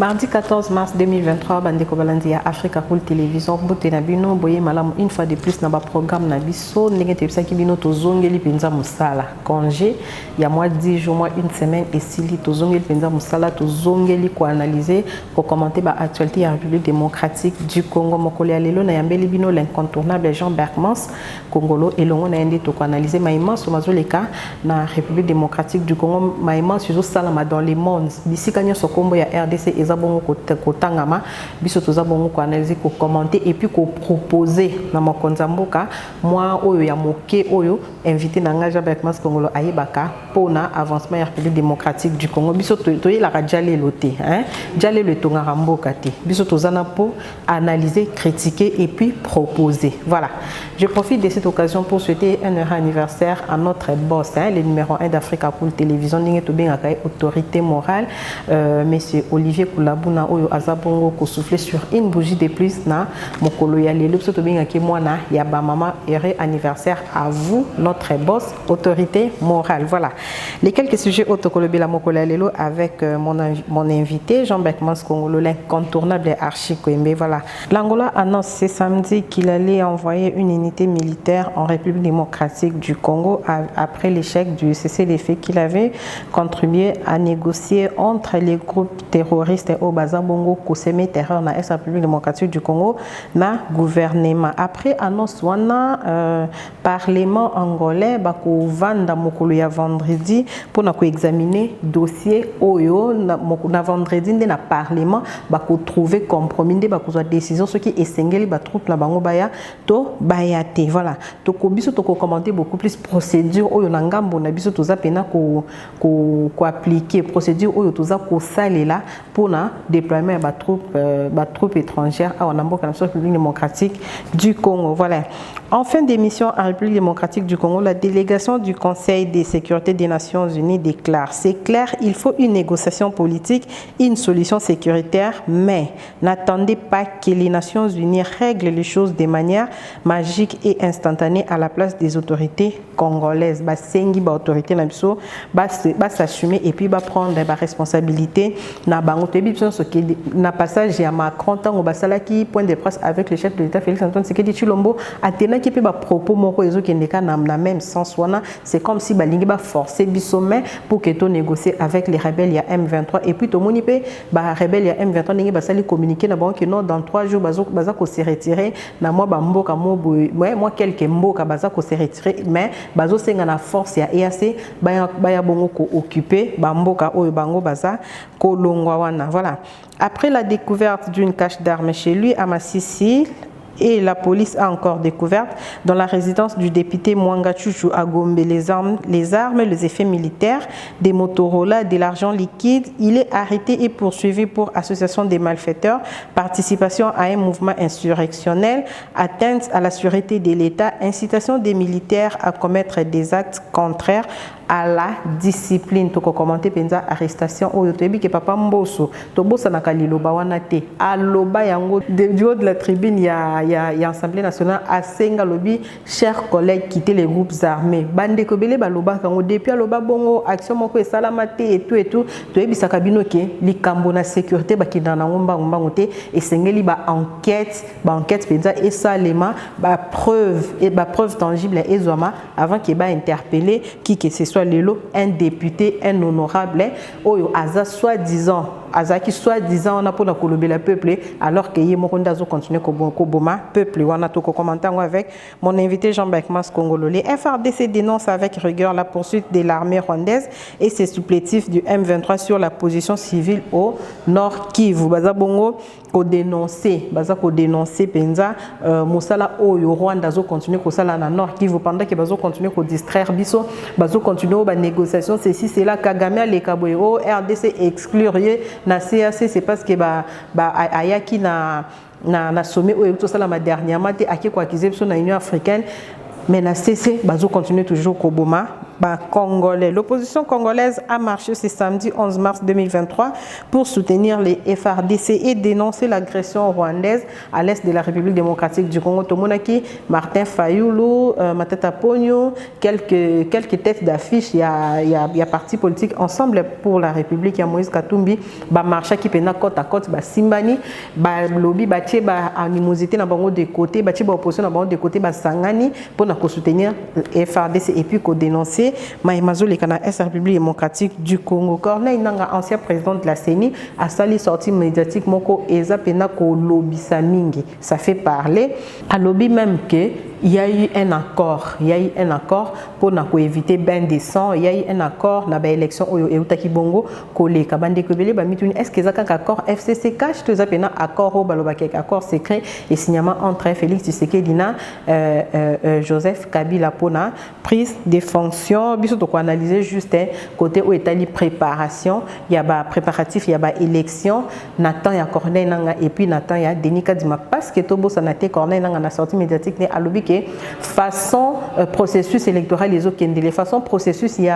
Mardi 14 mars 2023, Bandeko Balandi à Africa Cool Télévision, Bote Nabino, Boye Malam, une fois de plus, dans le programme Nabiso, Négatif Sakibino, Tozongeli Penza Moussala. Congé, il y a moins de 10 jours, moins une semaine, et si li Tozongeli Penza Moussala, Tozongeli pour analyser, pour commenter l'actualité en République démocratique du Congo, Mokole Alelo, Nayambeli Bino, l'incontournable Jean Bergmans, Congolo, et l'on a indi pour analyser Maïman, sur Mazoleka, dans la République démocratique du Congo, Maïman, sur Salama dans les mondes, d'ici Kanyo Sokombo, il y a RDC. Ezabongo kotangama biso tozabongo ko analyser ko commenter et puis ko proposer na makonzamboka moi oyo ya moke oyo invité na ngaja Bergmans Congolo ayebaka pona avancement ya République démocratique du Congo biso toye la radiale loté hein diale le tongara mboka te biso tozana pour analyser critiquer et puis proposer. Voilà, je profite de cette occasion pour souhaiter un heureux anniversaire à notre boss hein, le numéro 1 d'Africa Cool Télévision ninge to benga kay autorité morale monsieur Olivier Kulabuna oyo azabongo ko souffler sur une bougie de plus na mokolo ya lelo so to benga ke mwana ya ba mama heureux anniversaire à vous notre boss autorité morale. Voilà les quelques sujets autocolobela mokolo ya lelo avec mon invité Jean Bergmans Congolo, l'incontournable Archi Kwembe. Voilà, l'Angola annonce ce samedi qu'il allait envoyer une unité militaire en République démocratique du Congo après l'échec du cessez-le-feu qu'il avait contribué à négocier entre les groupes terroristes au Bazabongo Koseme terreur na la République démocratique du Congo na gouvernement. Après annonce wana parlement angolais bako vanda mokolo ya vendredi pour na ko examiner dossier oyo na vendredi na parlement bako trouver compromis de bako za décision ce qui esengeli ba troupe na bango baya to bayate. Voilà, to ko biso to ko commenter beaucoup plus procédure oyo na ngambo na biso to za pena ko appliquer procédure oyo to za ko salela pour na déploiement de troupes étrangères à la République démocratique du Congo. Voilà. En fin d'émission en République démocratique du Congo, la délégation du Conseil de sécurité des Nations Unies déclare: c'est clair, il faut une négociation politique, une solution sécuritaire, mais n'attendez pas que les Nations Unies règlent les choses de manière magique et instantanée à la place des autorités congolaises. Sengi ba autorité na biso ba s'assumer et puis ba prendre ba responsabilité na bango tebi ce qui na passage à Macron tant au basala qui point de presse avec le chef de l'État Félix Antoine Tshisekedi Tshilombo atena qui peut ba propos moko ezo qui ndeka na même sens wana c'est comme si balingi ba forcer bisomé pour que to négocier avec les rebelles ya M23 et puis to moni pe ba rebelles ya M23 ningi basali communiquer na bango que non dans 3 jours baza ko se retirer na moi ba mboka mobo moi quelques mboka baza ko se retirer mais bazo senga na force ya EAC baya bongo ko occuper ba mboka oyo bango baza ko longwa wana. Voilà, après la découverte d'une cache d'armes chez lui à Massissi, et la police a encore découvert dans la résidence du député Mwanga Chouchou à Gombe les armes, les effets militaires, des Motorola, de l'argent liquide. Il est arrêté et poursuivi pour association des malfaiteurs, participation à un mouvement insurrectionnel, atteinte à la sûreté de l'État, incitation des militaires à commettre des actes contraires à la discipline. To ko commenter penza arrestation oyo toyebi ke papa Mboso to bosa na kaliloba wana te aloba yango du haut de la tribune ya Assemblée nationale asenga lobi chers collègues quitter les groupes armés bande ko bele baloba kango depuis aloba bongo action moko esalama te et tout toyebi sakabino ke likambo na sécurité bakina na ngomba te esengeli ba enquête penza esalema ba preuve tangible ezoma avant que ba interpeller qui que ce soit un député, un honorable, oyo aza soi-disant on a pour la colober le peuple alors que Yemokonda zo continue koboma peuple. On a tout commenté avec mon invité Jean Bergmans Congolo. Les FRDC dénoncent avec rigueur la poursuite de l'armée rwandaise et ses supplétifs du M23 sur la position civile au Nord Kivu. Baza bongo ko dénoncer penza mosala oyo Rwanda zo continue ko sala na Nord Kivu pendant que bazo continue ko distraire biso bazo continue ba négociation ceci c'est là Kagame a les kaboyo RDC exclure na CAC c'est parce que ayaki na sommet oyo to sala ma dernièrement te aki ko accuser biso na Union africaine mais na CC bazo continue toujours ko boma congolais. L'opposition congolaise a marché ce samedi 11 mars 2023 pour soutenir les FRDC et dénoncer l'agression rwandaise à l'est de la République démocratique du Congo. Tomonaki, Martin Fayoulou, Matata Pogno, quelques têtes d'affiche, il y a partis politiques Ensemble pour la République, il y a Moïse Katumbi, marché qui pena côte à côte, Simbani, lobby, animosité na bango de côté, opposition na bango de côté, Sangani, pour soutenir FRDC et puis dénoncer Maïmazo Lekana est la République démocratique du Congo. Corneille Nanga, ancien président de la CENI, a sali sortie médiatique Moko Eza Pena ko lobby Samingi. Ça fait parler à lobby même que il y a eu un accord. Il y a eu un accord pour éviter ben des sangs. Il y a eu un accord dans l'élection au Eutaki Bongo. Est-ce que ça un accord FCC cache tout ça pena accord au balobake accord secret et signement entre Félix Tshisekedi et Joseph Kabila Pona prise des fonctions. Biso to analyser juste côté où est la préparation. Il y a ba préparatif, il y a ba élection. Nathan ya Corneille Nanga et puis Nathan ya Denis Kadima parce que Tobo Sanate Corneille Nanga na sortie médiatique né à lobby façon processus électoral les autres de façon processus il y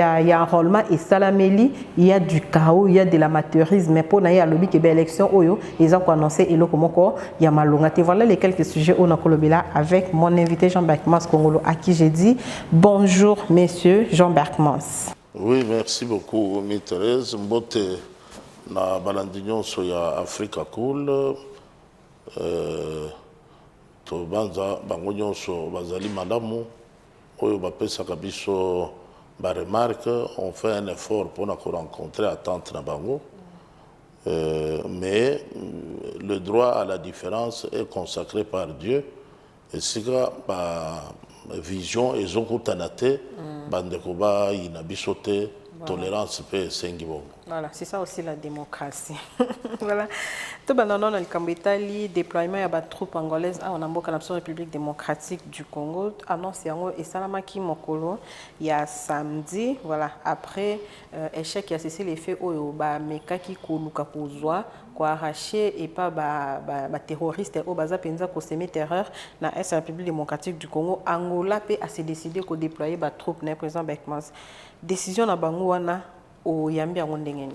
a enrôlement et salameli il y a du chaos il y a de l'amateurisme mais pour naïa lobby que élection oyo ils ont annoncé et lokomoko il y a malongate voilà les quelques sujets on a kolobela avec mon invité Jean-Berc Mans Congolo à qui j'ai dit bonjour messieurs Jean-Berc Mans. Oui, merci beaucoup Thérèse mbote na balandinyo so ya Africa Cool to banza bango nyonso bazali malamu oyo bapesaka biso ba remarque on fait un effort pour na rencontrer attente na bango mais le droit à la différence est consacré par Dieu et sika ba vision ezokutanate bandeko ba ina bisote tolérance pe sengi bongo. Voilà, c'est ça aussi la démocratie. Voilà. Tout le monde a le déploiement de la troupe angolaise en la République démocratique du Congo. Annonce et Salamaki Mokolo, il y a samedi, voilà, après échec qui a cessé les faits au Meka qui koluka kozwa ko arraché et pas ba terroriste au baza penza ko semer terreur na la République démocratique du Congo. Angola peut a se décider ko déployer ba troupe na président Bekmans. Décision na bango wana au Yambi à Wondengeni.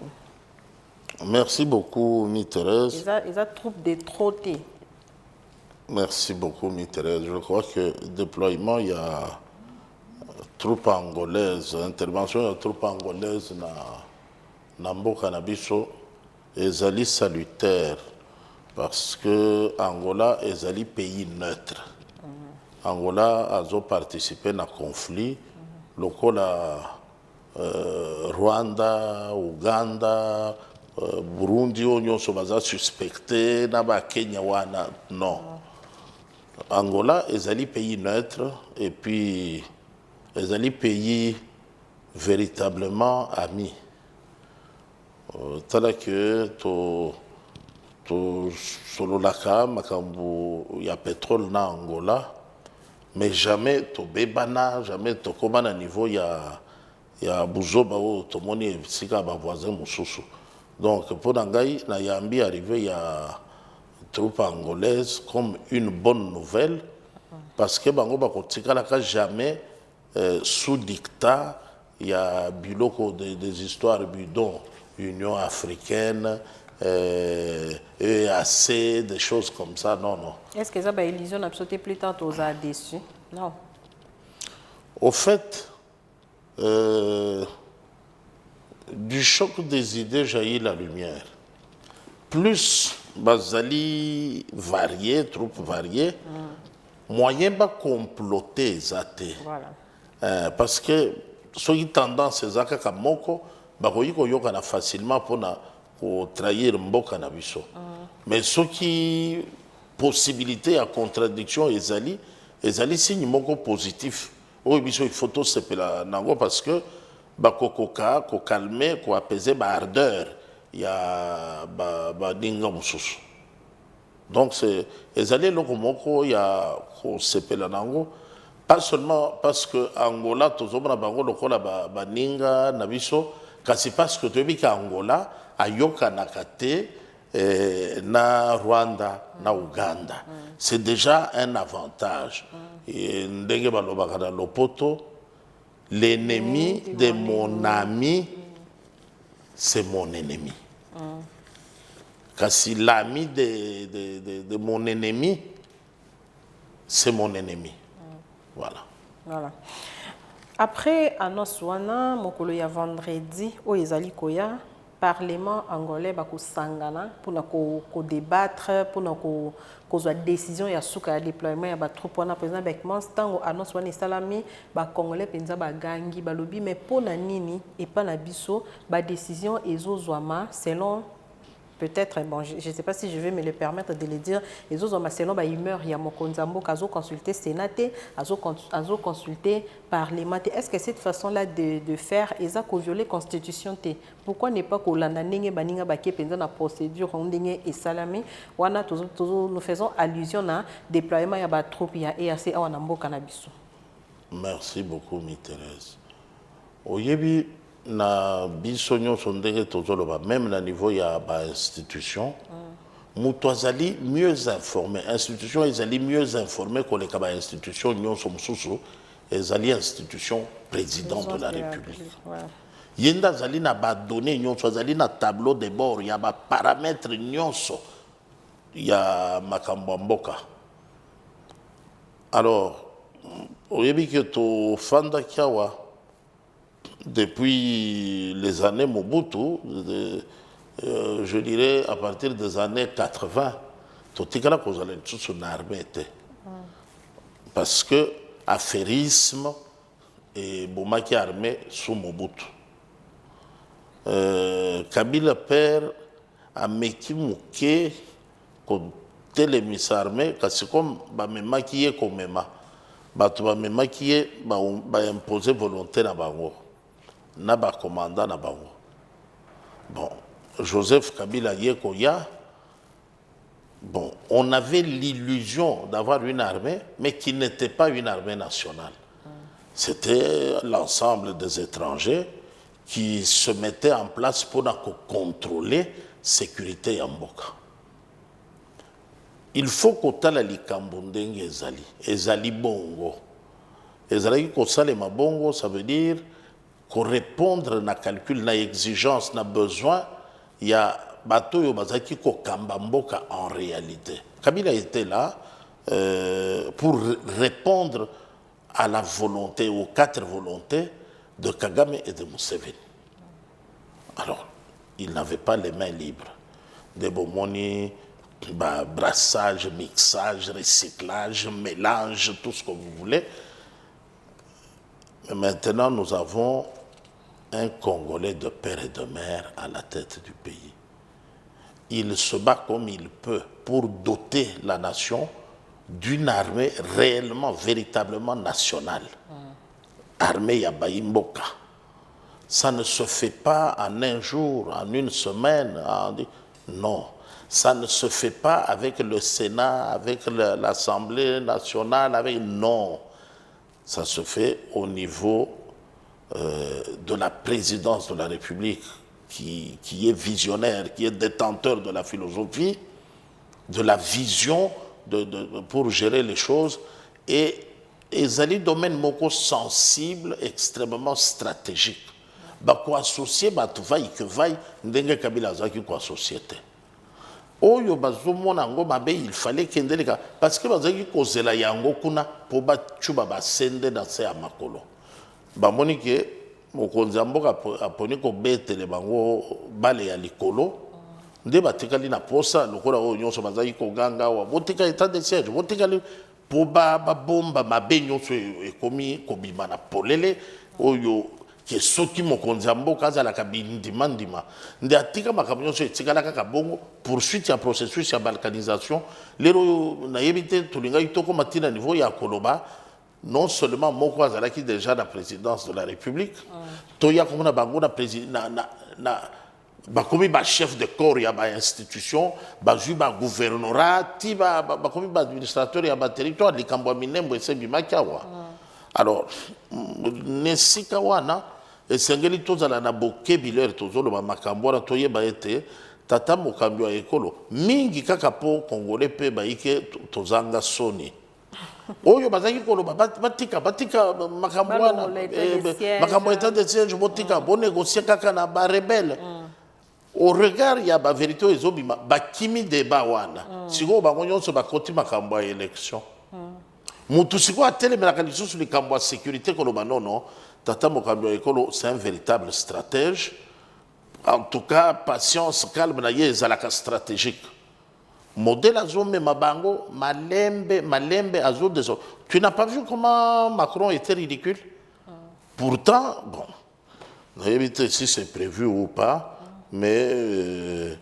Merci beaucoup, Thérèse. Ils ont troupe de trotté. Merci beaucoup, Thérèse. Je crois que déploiement, il y a troupe angolaise, intervention, il y a troupe angolaise na mboka na biso, ezali salutaire parce que Angola ezali pays neutre. Angola a participé à un conflit, lokola Rwanda, Ouganda, Burundi, on sont suspectés, Naba Kenya, wana, non. Angola est un pays neutre et puis est un pays véritablement ami. Tel que solo laka makambu ya pétrole na Angola, mais jamais to bebana, jamais to komana niveau ya buzoba o tomoni sika ba voisin mususu. Donc pour Nangaï na yambi arrivé ya troupe angolaise comme une bonne nouvelle parce que bango ba kotika la jamais sous dictat il y a biloko des histoires bidon Union africaine EAC des choses comme ça non. Est-ce que ça ba illusion a sauté plus tard aux a déçu? Non. Au fait du choc des idées jaillit la lumière. Plus bazali varié, troupes variées, moyen de comploter zate. Voilà. Parce que ceux qui tendance à zaka kamoko, bakoyiko yokana facilement pour trahir mboka na biso. Mais ceux qui possibilité à contradiction ezali signe moko positif. Oh biso il faut tout sepela nango parce que bakokoka ko calmer ko apaiser ba ardeur ya ba dinga mususu. Donc c'est ezali loko moko ya ko sepela nango pas seulement parce que Angola tozomona bango lokola ba ninga na biso kasi parce que tobi ka Angola ayoka nakate na Rwanda na Ouganda. C'est déjà un avantage. Et ndenge balobaka na lopoto L'ennemi de mon ami, c'est mon ennemi. Car si l'ami de mon ennemi, c'est mon ennemi. Voilà. Voilà. Après, annonce wana, mokolo ya vendredi, o ezali koya, Parlement angolais va sangana pour nous débattre, pour nous la décision ya suka ya déploiement ya ba troupe wana président Beckman tango annonce wana salami ba congolais penza ba gangi ba lobby mais pour na nini et pas na biso ba décision ezozwama selon peut-être, bon, je ne sais pas si je vais me le permettre de le dire, les autres ont selon humeur, il y a mon konzambo, kazo consulter Sénat, azo consulter Parlement. Est-ce que cette façon-là de faire, ils ont violé la Constitution? Pourquoi n'est pas que l'on a n'engé baninga baké pendant la procédure on n'engé et salamé? Wana toujours nous faisons allusion à déploiement ya ba troupe ya EAC à wanambo cannabis. Merci beaucoup, Thérèse. Oyebi na biso nyonso ndenge tozoloba même na niveau ya ba institution mutu azali mieux informé institution ezali mieux informé koleka ba institution nyonso mosusu ezali institution président de la République yenda azali na ba données nyonso azali na tableau de bord ya ba paramètres nyonso ya makambo ya mboka. Alors oyebi ke tofandaki awa depuis les années Mobutu, je dirais à partir des années 80, tout est là qu'on allait tout son armée. Parce que affairisme et Boumaki armé sous Mobutu. Kabila père a meki mouké côté les miss armées, parce que comme Bamema qui est comme Mema, Bamema qui est imposé volonté na bango. Naba commandant na bango. Bon, Joseph Kabila Yekoya, bon, on avait l'illusion d'avoir une armée, mais qui n'était pas une armée nationale. C'était l'ensemble des étrangers qui se mettaient en place pour contrôler la sécurité en Mboka. Il faut qu'on tala likambundenge ezali bongo. Ezali kosalema bongo, ça veut dire qu'on répondre na calcul, na exigence, na besoin, il y a bateau yo bazaki ko kambamboka en réalité. Kabila était là pour répondre à la volonté, aux 4 volontés de Kagame et de Museveni. Alors, il n'avait pas les mains libres. Des bomoni, brassage, mixage, recyclage, mélange, tout ce que vous voulez. Mais maintenant, nous avons un Congolais de père et de mère à la tête du pays. Il se bat comme il peut pour doter la nation d'une armée réellement, véritablement nationale. Armée Yabayi Mboka. Ça ne se fait pas en un jour, en une semaine. Non. Ça ne se fait pas avec le Sénat, avec l'Assemblée nationale, non. Ça se fait au niveau de la présidence de la République qui est visionnaire, qui est détenteur de la philosophie, de la vision pour gérer les choses et les domaines moko sensibles, extrêmement stratégiques. Quoi associer, tu vailles que vaille, ndenge Kabila zaki quoi société. Oyo bazomona ngo mabe il fallait kendeleka parce que bazaki kozela yango kuna po ba chuba ba sende na se ya makolo. Ba moni ke mokonzi mboka aponi ko betele bango bale ya likolo nde batikali na posa lokola oyo nyonso bazaki ko ganga wa botika état de siège botikali po ba bomba mabe nyonso ekomi kobima na polele oyo ke soki mokonzi mboka azala ka bindima ndima nde atika makambo nyonso etikala kaka bongo poursuite ya processus ya balkanisation lero na yebite tulinga itoko matina niveau ya koloba non seulement moko azalaki déjà la présidence de la République toya komona bango na président na bakomi ba chef de corps ya ba institution bazui ba gouvernorat ti bakomi ba administrateur ya ba territoire likambo minembo esebi makiawa alors nesika wana esengeli tozala na bokebi lere tozoloba makambo wana toyeba ete tata mokambi ya ekolo mingi kaka po congolais pe baike tozanga soni oyo bazaki koloba batika makambo wana makambo état de siège botika bonégocier kaka na barebele au regard ya bavérité oyo ezobima bakimi débat wana sikoyo bango nyonso bakoti makambo ya élection mutu sikoyo atelemelaka lisusu likambo ya sécurité koloba nono tata mokambi ya ekolo c'est un véritable stratège. En tout cas, patience, calme, na ye ezalaka stratégique. Modèle azome mabango, malembe azo deso. Tu n'as pas vu comment Macron était ridicule? Pourtant, bon, éviter si c'est prévu ou pas, mais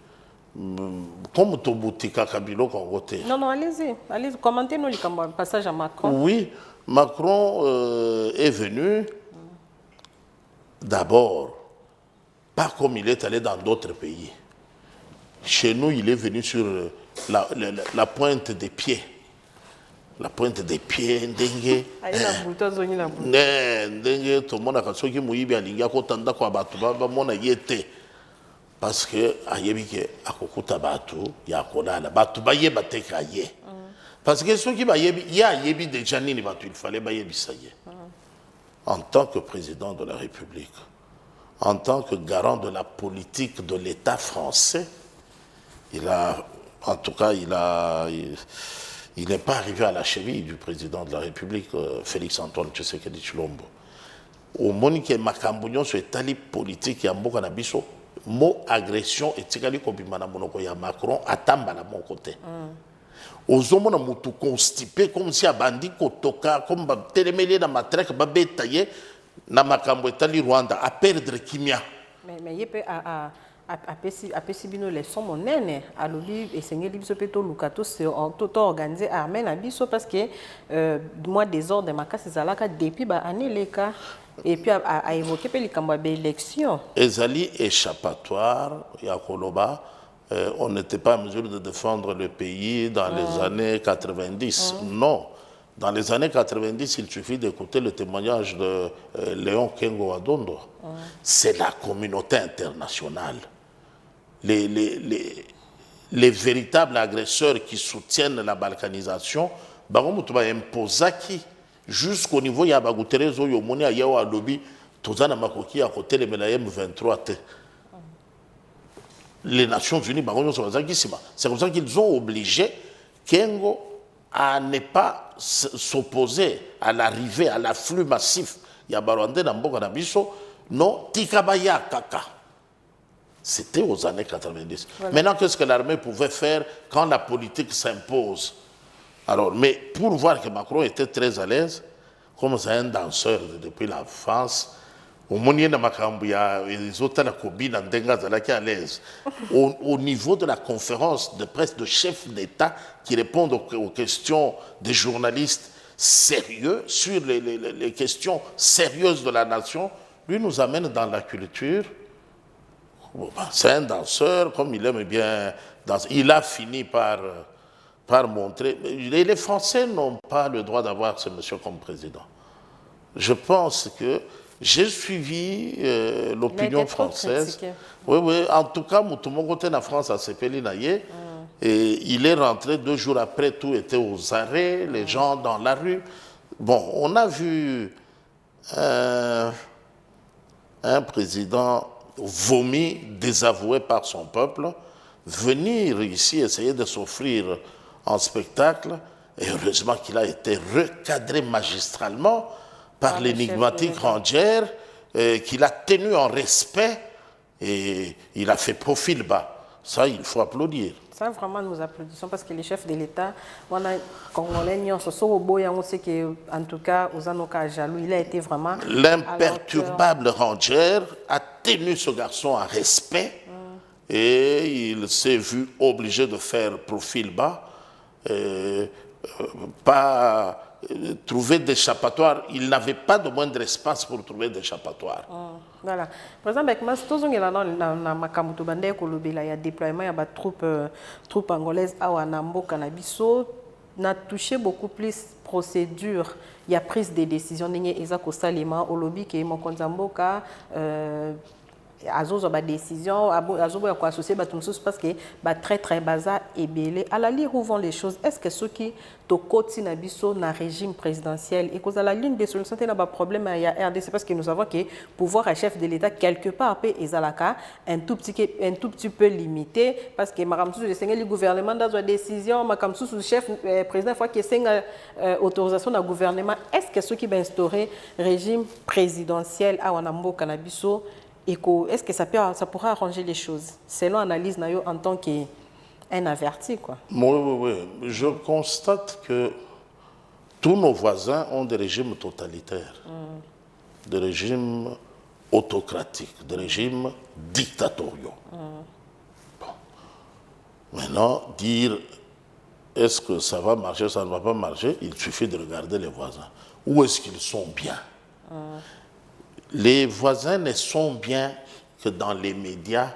comme ton boutique à Kabilo Congoté. Non, allez-y, commentez-nous le passage à Macron. Oui, Macron est venu d'abord. Pas comme il est allé dans d'autres pays. Chez nous, il est venu sur la pointe des pieds. La pointe des pieds, ndengue. Ndengue, tout le monde a dit que Mouibi a dit que quoi batu ba mona yete. Parce que ayebike akokuta batu ya konala batu ba yeba teka ye. Parce que ceux qui ba yebi ya yebi déjà nini batu il fallait ba yebi ça y est. En tant que président de la République, en tant que garant de la politique de l'État français, il a, en tout cas, il n'est pas arrivé à la cheville du président de la République, Félix Antoine Tshisekedi Tshilombo. Au moment où Makambunyon sur l'état politique et Mboka Nabiso, mot agression et Tikali Kobimana Monoko ya Macron attamba à mon côté. Aux hommes na mutu constipé comme si abandi kotoka comme ba télémélé dans ma trek ba bétaillé na makambo etali Rwanda à perdre kimia. Mais il peut apesi bino les sommes monene à l'obi et seigneur biso peto lukato c'est tout organisé armé na biso parce que moi désordre ma casse zalaka depuis ba année les cas et puis à évoquer pe likambo ba élection. Ezali échappatoire ya koloba. On n'était pas en mesure de défendre le pays dans les années 90. Non. Dans les années 90, il suffit d'écouter le témoignage de Léon Kengo Adondo. C'est la communauté internationale. Les véritables agresseurs qui soutiennent la balkanisation, jusqu'au niveau de Bagouterezo, Yomoni, Ayawa, Lobi, Tozana Makoki, à côté de M23. Les Nations Unies, c'est comme ça qu'ils ont obligé Kengo à ne pas s'opposer à l'arrivée, à l'afflux massif. Yabarwande Namboka Nabiso, non, Tikabaya Kaka. C'était aux années 90. Voilà. Maintenant, qu'est-ce que l'armée pouvait faire quand la politique s'impose? Alors, mais pour voir que Macron était très à l'aise, comme c'est un danseur depuis la France, au niveau de la conférence de presse de chefs d'État qui répondent aux questions des journalistes sérieux sur les questions sérieuses de la nation, lui nous amène dans la culture. C'est un danseur, comme il aime bien danser. Il a fini par montrer. Les Français n'ont pas le droit d'avoir ce monsieur comme président. Je pense que j'ai suivi l'opinion française. Oui, en tout cas, tout le monde en France a s'épelé naïe. Et il est rentré 2 jours après, tout était aux arrêts, les gens dans la rue. Bon, on a vu un président vomi, désavoué par son peuple, venir ici essayer de s'offrir en spectacle. Et heureusement qu'il a été recadré magistralement par l'énigmatique Ranger, qu'il a tenu en respect et il a fait profil bas. Ça, il faut applaudir. Ça, vraiment, nous applaudissons parce que les chefs de l'État, on a Congolais, on sait qu'en tout cas, aux Anoka Jalou, il a été vraiment. L'imperturbable Ranger a tenu ce garçon en respect et il s'est vu obligé de faire profil bas, pas trouver d'échappatoire. Il n'avait pas de moindre espace pour trouver d'échappatoire. Voilà. Par exemple, avec moi, tout il y a déploiement, il y a troupes angolaises à Wanambo, Canabiso, n'a touché beaucoup plus procédure. Il y a prise de décision. Il y a Salima, au lobby, qui est Mokonzamboka, azozo ba décision azobo ya ko associer ba tumsus parce que ba très très baza et belé à la lire où vont les choses. Est-ce que ceux qui to koti na biso na régime présidentiel et cause à la ligne des solutions na ba problème ya RDC parce que nous savons que pouvoir à chef de l'État quelque part peut ezalaka un tout petit peu limité parce que makamsu de senga le gouvernement dans une décision makamsu le chef président fois que senga autorisation na gouvernement. Est-ce que ceux qui va instaurer régime présidentiel à Wanambo Canabiso est-ce que ça pourra arranger les choses selon analyse nayo en tant qu'un averti quoi? Oui. Je constate que tous nos voisins ont des régimes totalitaires, des régimes autocratiques, des régimes dictatoriaux. Bon. Maintenant, dire est-ce que ça va marcher, ça ne va pas marcher, il suffit de regarder les voisins. Où est-ce qu'ils sont bien? Les voisins ne sont bien que dans les médias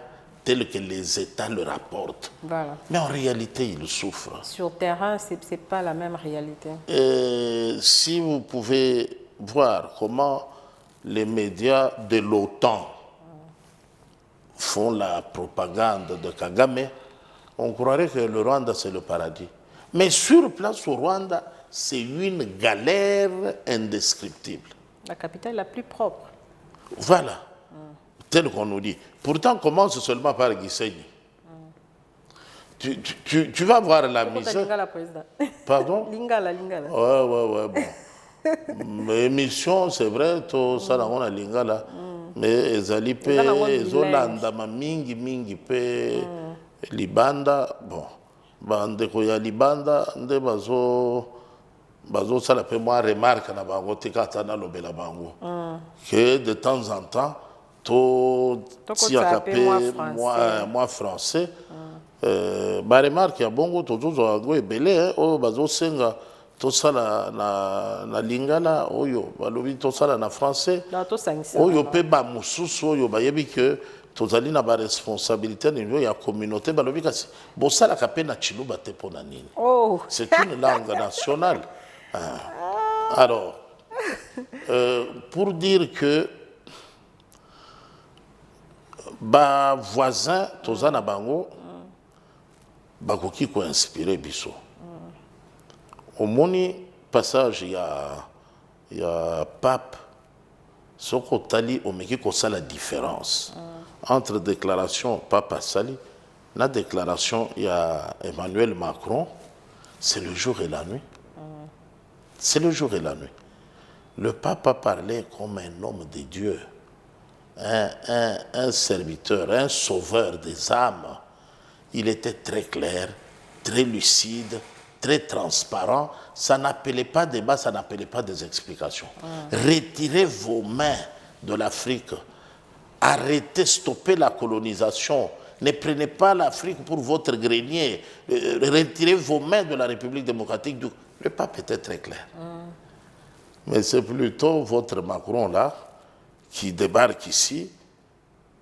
tels que les États le rapportent. Voilà. Mais en réalité, ils souffrent. Sur terrain, ce n'est pas la même réalité. Si vous pouvez voir comment les médias de l'OTAN font la propagande de Kagame, on croirait que le Rwanda, c'est le paradis. Mais sur place au Rwanda, c'est une galère indescriptible. La capitale la plus propre. Voilà, tel qu'on nous dit. Pourtant, commence seulement par Gisenyi. Tu vas voir la misère. Lingala, président. Pardon? Lingala. Ouais, bon. L'émission, c'est vrai, tout ça, on a Lingala. Mais ezali pe, ezolanda ma mingi pe, libanda, bon. Bandeko ya libanda, nde bazo sala pe moi remarque na bango tekata na lobela bango que de temps en temps to tiaka pe moi français ba remarque ya bongo tozozo yango ebele oyo bazo senga to sala na lingala oyo balobi to sala na français oyo pe ba mususu oyo bayebi que tozali na ba responsabilité niveau ya communauté balobi kasi bosala ka pe na chiluba te pona nini. C'est une langue nationale. Alors, pour dire que ba voisin tozana bango bakoki ko inspirer biso. Au moni passage il y a pape soko tali omeki ko sala différence entre déclaration papa Sali la déclaration il y a Emmanuel Macron, c'est le jour et la nuit. C'est le jour et la nuit. Le pape a parlé comme un homme de Dieu, un serviteur, un sauveur des âmes. Il était très clair, très lucide, très transparent. Ça n'appelait pas débat, ça n'appelait pas des explications. Retirez vos mains de l'Afrique. Arrêtez, stoppez la colonisation. Ne prenez pas l'Afrique pour votre grenier. Retirez vos mains de la République démocratique du... Le pape était très clair. Mais c'est plutôt votre Macron là qui débarque ici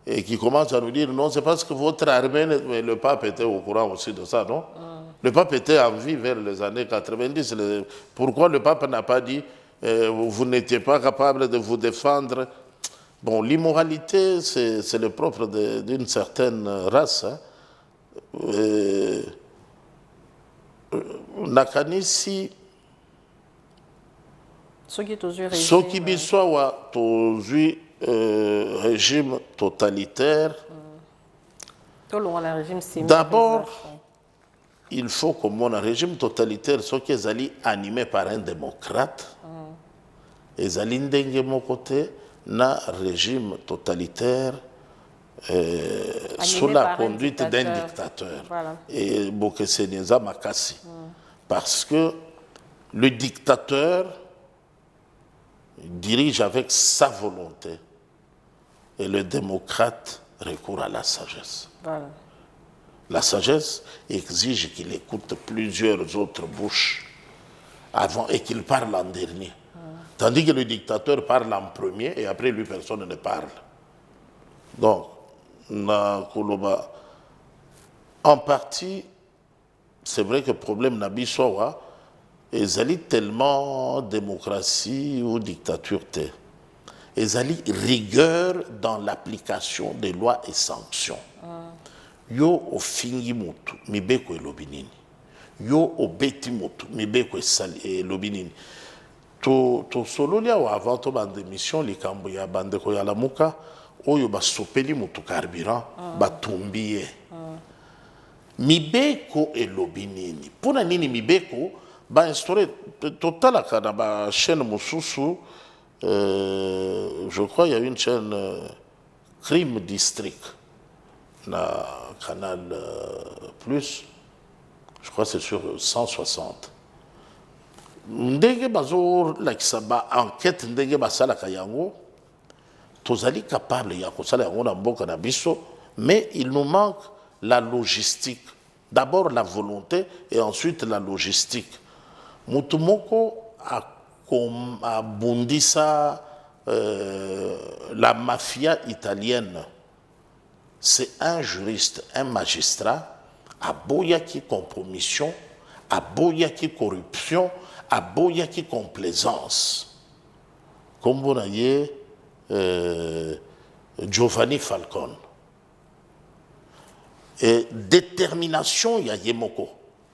et qui commence à nous dire non, c'est parce que votre armée, mais le pape était au courant aussi de ça, non? Le pape était en vie vers les années 90. Pourquoi le pape n'a pas dit vous n'étiez pas capable de vous défendre? Bon, l'immoralité, c'est le propre d'une certaine race. Hein. Nakanisi soki biso awa tozwi régime totalitaire. D'abord, il faut comme un régime totalitaire soki ezali animé par un démocrate ezali ndenge moko te na régime totalitaire sous la conduite d'un dictateur. Voilà. Et Bokeseneza Makassi. Parce que le dictateur dirige avec sa volonté et le démocrate recourt à la sagesse. Voilà. La sagesse exige qu'il écoute plusieurs autres bouches avant et qu'il parle en dernier. Tandis que le dictateur parle en premier et après lui personne ne parle. Donc, en partie, c'est vrai que le problème n'a pas ezali tellement démocratie ou dictature. ezali rigueur dans l'application des lois et sanctions. Yo ofingi mutu mibeko elobi nini, yo obeti mutu mibeko elobi nini. Tosololi awa avant tobanda émission likambo ya bandeko ya lamuka oyo basopeli mutu carburant batumbi ye. Mibeko elobi nini, mpona nini mibeko bainstaure totalaka na bachaîne mosusu. Je crois il y a une chaîne Crime District na Canal Plus, je crois que c'est sur 160. Ndenge bazo lakisa ba enquête ndenge basalaka yango tozali capable ya kosala yango na mboka na biso, mais il nous manque la logistique. D'abord la volonté et ensuite la logistique. Mutu moko a bundisa la mafia italienne. C'est un juriste, un magistrat, à boyaki compromission, à boyaki corruption, à boyaki complaisance. Comme vous voyez, Giovanni Falcone. Et détermination, il y a Yemoko.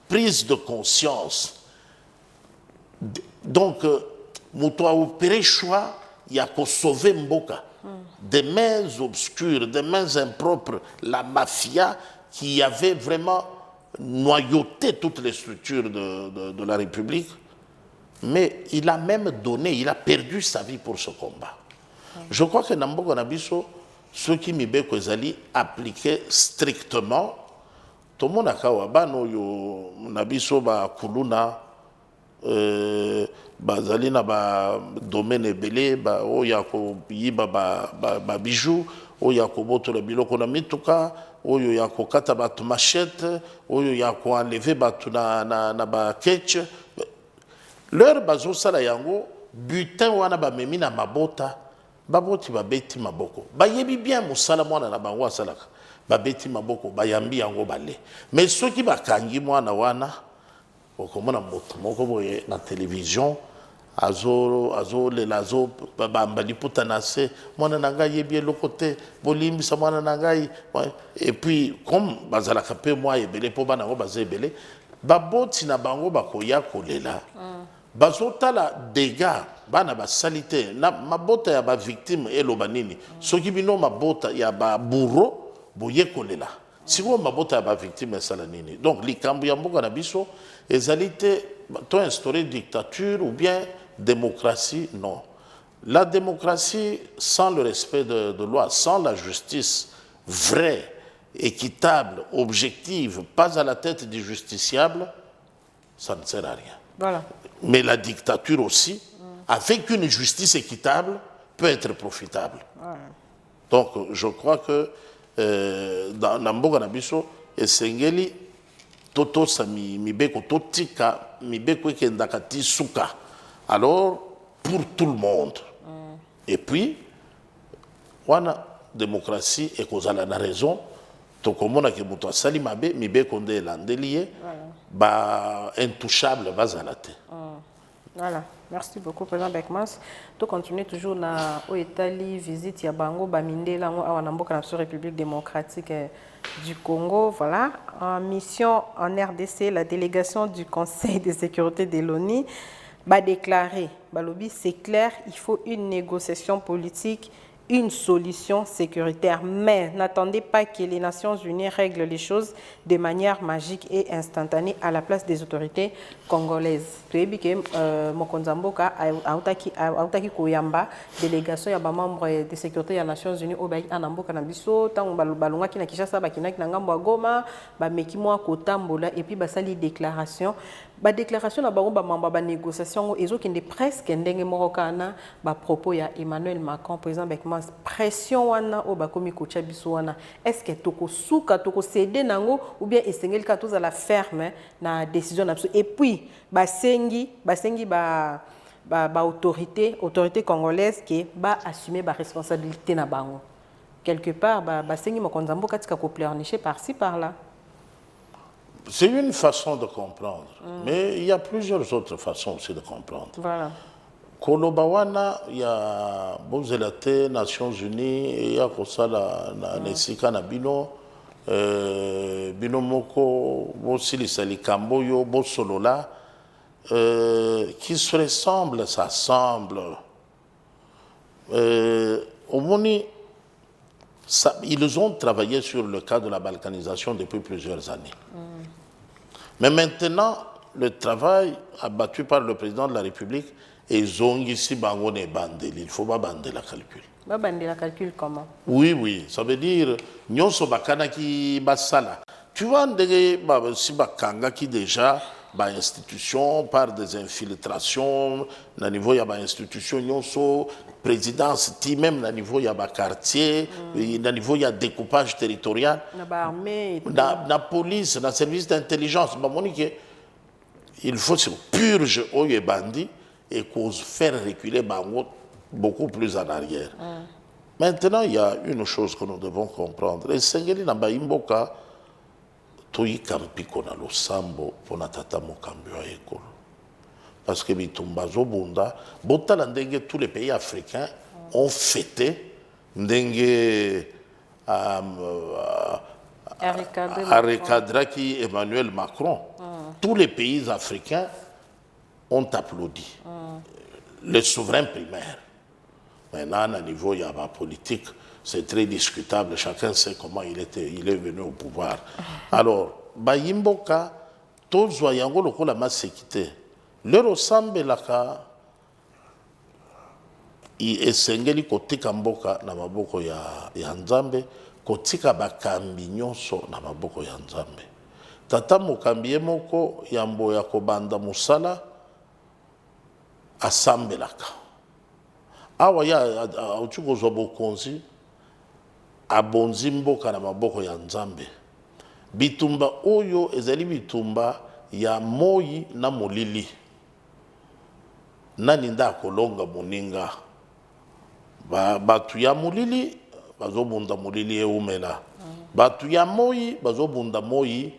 Prise de conscience. Donc, Mouto a opéré choix, il y a qu'à sauver Mboka. Des mains obscures, des mains impropres, la mafia qui avait vraiment noyauté toutes les structures de la République. Mais il a même donné, il a perdu sa vie pour ce combat. Je crois que Namboka Nabiso, ceux qui m'ibeko ezali appliquaient strictement, tout le monde a kawabano yo Nabiso ba kuluna, bazali na ba domaine ebele ba oya ko yiba ba bijoux oya ko botola biloko na mituka oyo ya ko kata ba machette oyo ya ko enlever ba na ba ketch leur bazo sala yango butin wana ba memi na mabota baboti babeti maboko bayebi bien musala mwana na bango asalaka babeti maboko bayambi yango bale mais ceux qui bakangi mwana wana okomona moto moko boye na télévision azo bambali puta na se mwana na ngai yebi eloko te bolimbisa mwana na ngai. Et puis comme bazalaka pe mwa ebele po bana ngo baza ebele baboti na bango bakoya kolela bazotala dégâts bana basali te na mabota ya bavictime eloba nini soki bino mabota ya baburo boye kolela siko mabota ya bavictime esala nini. Donc likambo ya mboka na biso ezali te to instaurer dictature ou bien démocratie. Non, la démocratie sans le respect de loi, sans la justice vraie, équitable, objective, pas à la tête du justiciable, ça ne sert à rien. Voilà. Mais la dictature aussi, avec une justice équitable, peut être profitable. Ouais. Donc je crois que dans Namboga Nabiso et Sengeli, Toto Sami Mibeko Totika Mibeko Kendakati Suka. Alors, pour tout le monde. Et puis, wana démocratie et kozala na raison, to komona ke muto asali mabe Mibeko nde landelié, ba intouchable bazalate. Voilà. Merci beaucoup, Président Beckmans. Tu continues toujours na Oetali, visite ya Bango, Bamindela, à Namboka, la République démocratique du Congo. Voilà. En mission en RDC, la délégation du Conseil de sécurité de l'ONU va déclarer, Balobi, c'est clair, il faut une négociation politique, une solution sécuritaire. Mais n'attendez pas que les Nations Unies règlent les choses de manière magique et instantanée à la place des autorités congolaises. Mokonzamboka autaki koyamba délégation ya ba membre de sécurité ya Nations Unies au bayi anamboka na biso tango balonga ki na Kinshasa bakinaki na ngambo ya Goma ba meki mwa kotambola et puis basali déclaration na bango ba membre ba négociation ezokende presque ndenge moko kana ba propos ya Emmanuel Macron président Beckmans pression wana o bakomi kocha biso wana est-ce que toko suka toko céder nango ou bien esengeli ka tous à la ferme na décision na biso et puis basengi autorité congolaise qui va assumer ba responsabilité na bango quelque part basengi mokonzambo katika ko pleurnicher par-ci par-là. C'est une façon de comprendre, mais il y a plusieurs autres façons aussi de comprendre. Voilà. Kolobawana, il y a Bozélate, Nations Unies, il y a Kosala, Nesika, Nabino, Bino Moko, Bosilisa, Likamboyo, Bosolola, qui se ressemblent, s'assemblent. Au Moni, ils ont travaillé sur le cas de la balkanisation depuis plusieurs années. Mais maintenant, le travail abattu par le président de la République est Zongisi Bangone Bandel. Il ne faut pas bander la calcul. Bander la calcul comment? Oui, ça veut dire Nyonso Bakana qui Basala. Tu vois, si Bakanga qui déjà, institution par des infiltrations, au niveau il y a institution Nyonso, présidence, même au niveau il y a quartier, au niveau il y a découpage territorial, la police, le service d'intelligence, il faut se purger aux bandits et faire reculer Bango beaucoup plus en arrière. Maintenant, il y a une chose que nous devons comprendre. Les Sengeli na Baimboka, Toyi Kampiko na Losambo, pour tata Mokambio à l'école. Parce que Bitumbazo Bunda, Botala Ndenge, tous les pays africains ont fêté Ndenge Arikadraki Emmanuel Macron. Tous les pays africains ont applaudi. Le souverain primaire. Maintenant, à niveau politique, c'est très discutable. Chacun sait comment il est venu au pouvoir. Alors, Bayimboka, tous voyons le la masse séquité. Leur ressemble la ka. Esengeli kotika mboka na maboko ya Nzambe, kotika bakambi nyonso na maboko ya Nzambe. Tata mokambi moko ya mboya kobanda musala asambelaka. Awa ya uchukozwa bokonzi abonzi mboka na maboko ya Nzambe. Bitumba oyo ezali bitumba ya moyi na molili. Nani nda kolonga moninga. Batu ya molili bazobunda molili eumela. Batu ya moyi bazobunda moyi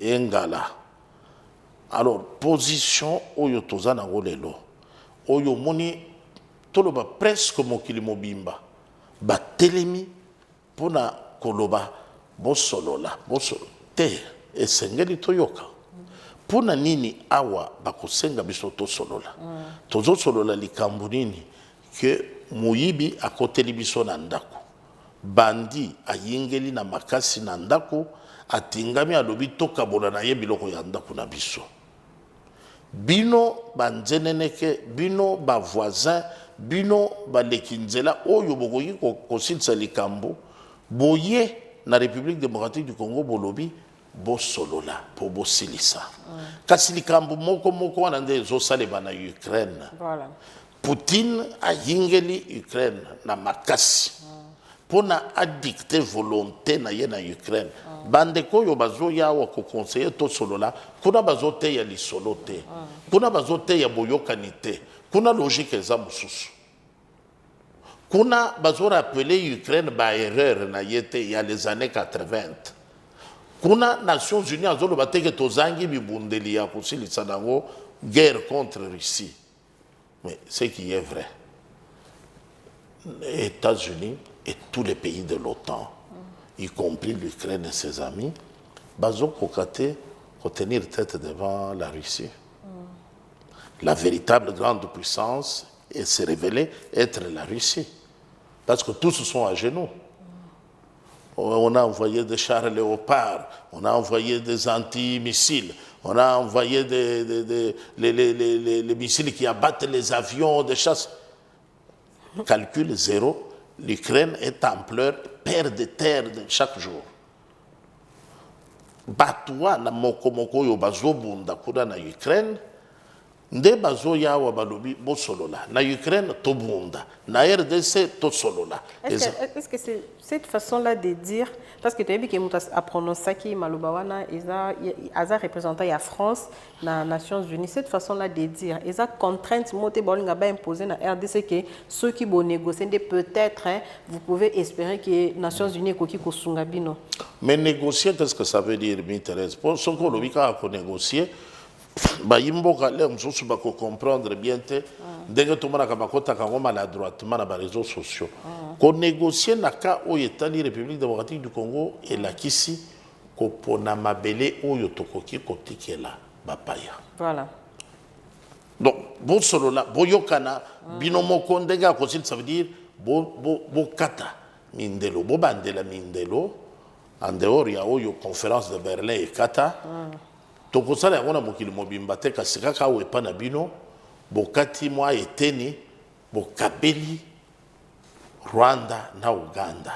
engala. Alors position oyo tozana ngolelo. Oyo moni toloba presque mokili mobimba. Batelemi pona koloba bosolola te esengeli toyoka. Pona nini awa bakosenga biso tosolola. Tozo solola likambo nini ke Moyibi akoteli biso na ndako. Bandi ayingeli na makasi na ndako, atingami alobi tokabola na ye biloko ya ndako na biso. Bino banzeneneke, bino ba voisin, bino balekinzela oyo bokoki kosilisa likambo, boye na République démocratique du Congo bolobi bosolola po bosilisa. Kasi likambo moko wana nde ezosalema na Ukraine. Voilà. Poutine a yingeli Ukraine na makasi. Pona addicter volonté na ye na Ukraine. Bandeko yo bazo ya wa ko conseiller to solola, kuna bazo te ya lisolo te. Kuna bazo te ya boyokani te. Kuna logique eza mususu. Kuna bazo rappeler Ukraine ba erreur na yete ya les années 80. Kuna Nations Unies azolo bateke tozangi bibundeli ya kusilisa nango guerre contre Russie. Mais ce qui est vrai, les États-Unis et tous les pays de l'OTAN, y compris l'Ukraine et ses amis, ont cocaté pour tenir tête devant la Russie. La véritable grande puissance s'est révélée être la Russie. Parce que tous sont à genoux. On a envoyé des chars léopards, on a envoyé des anti-missiles, on a envoyé les missiles qui abattent les avions de chasse. Calcul zéro, l'Ukraine est en pleurs, perd de terre chaque jour. Batoua na moko yo bazobunda kuda na Ukraine, nde bazo yawa balobi bosolola. Na Ukraine tobunda, na RDC tosolola. Est-ce que c'est cette façon-là de dire, parce que tu as vu qu'il a prononcé qui Maloubawana, il a représenté la France dans les Nations Unies, cette façon-là de dire, il a contrainte, il a imposé dans la RDC que ceux qui vont négocier, peut-être, vous pouvez espérer que les Nations Unies soient Sungabino. Mais négocier, qu'est-ce que ça veut dire, Thérèse? Pour ce qu'on a négocié, Bayimboka, comprendre bien, ndenge tomonaka bakotaka yango maladroitement na baréseaux sociaux konégocie na ka oyo etali république démocratique du Congo elakisi kopona mabele oyo tokoki kotikela bapaya. Voilà. Donc bosolola boyokana bino moko ndenge akosili, ça veut dire bokata mindelo bobandela mindelo en dehors ya oyo conférence de Berlin ekata tokosala yango na mokili mobimba te kasi kaka awa epa na bino bokati mwa eteni bokabeli Rwanda na Uganda.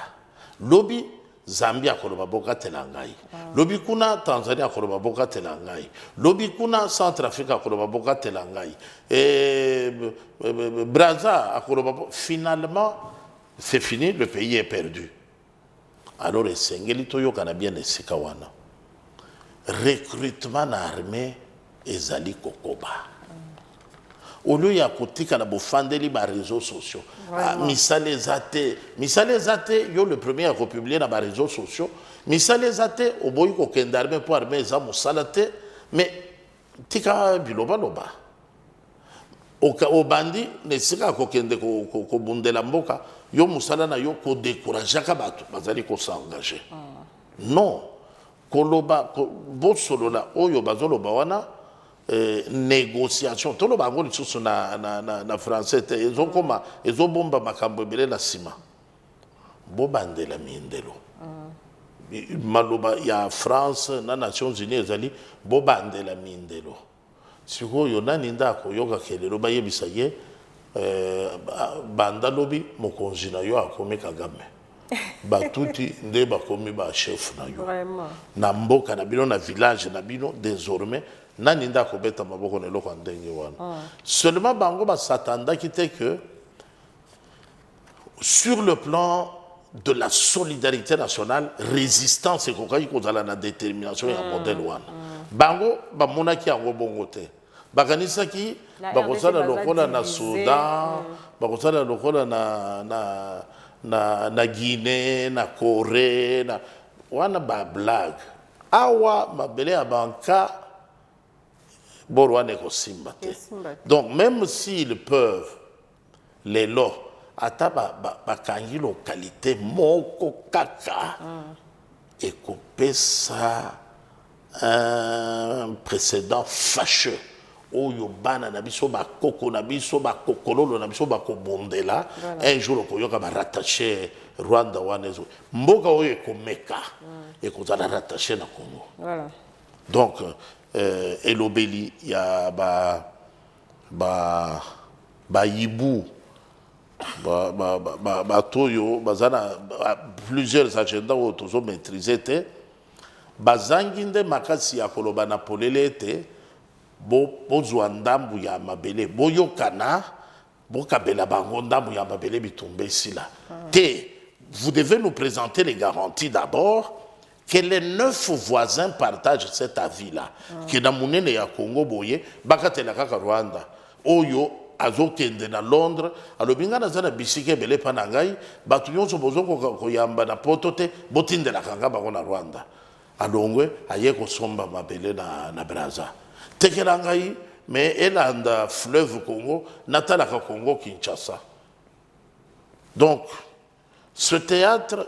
Lobi Zambia akoloba bokatela ngai, lobi kuna Tanzania akoloba bokatela ngai, lobi kuna Centrafrique akoloba bokatela ngai, Brazza akoloba. Finalement c'est fini, le pays est perdu. Alors esengeli toyokana bien esika wana recrutement na armée ezali kokoba au lieu ya kotika na bofandeli ba réseaux sociaux. Misale zate yo le premier à republier na ba réseaux sociaux, misale zate oboyi ko kenda armée pour armée za musalate, mais tika biloba loba obandi nesika ko kende ko bundela mboka yo musala na yo ko décourager ka bato bazali ko s'engager. Non koloba bosolola oyo bazoloba wana négociation tolo bango lisusu na français te ezokoma ezobomba makambo ebele na sima bobandela mindelo maloba ya France na Nations Unies ezali bobandela mindelo sikoyo nani ndako yoka kelelo bayebisa ye banda lobi mokonzi na yo akomi Kagame batuti nde bakomi ba chef na yo na mboka na bino na village na bino désormais nani ndako beta maboko na eloko ndenge wana seulement bango ba satanda qui était que sur le plan de la solidarité nationale résistance et kokai kozala na détermination ya modèle wana bango ba monaki yango bongo te bakanisaki bakosala lokola na Soudan bakosala lokola na Guinée na Corée na wana ba blague awa mabele ya banka borwane ko simba te. Donc même s'ils peuvent les lots ata bakangi localité moko kaka ekopesa un précédent fâcheux oyo bana na biso bakoko na biso bakokololo na biso bakobondela un jour okoyoka barattaché Rwanda wana ezo mboka oyo ekomeka ekozala rattaché na Congo. Voilà. Donc elobeli ya ba yibu toyo bazana plusieurs agendas oyo tozo maîtriser te bazangi nde makasi ya koloba na polele te bozwa ndambu ya mabele boyokana bokabela bango ndambu ya mabele bitumba esila te. Vous devez nous présenter les garanties d'abord que les 9 voisins partagent cet avis-là. Que dans monene ya Congo boye bakatela kaka Rwanda oyo azokende na Londres alobinga na zana bisike bele panangai batu nyonso bozoko koyamba na poto te botindela kanga bango na Rwanda alongwe aye kosomba mabele na Brazza tekela ngai mais elanda fleuve Congo natala ka Congo Kinshasa. Donc ce théâtre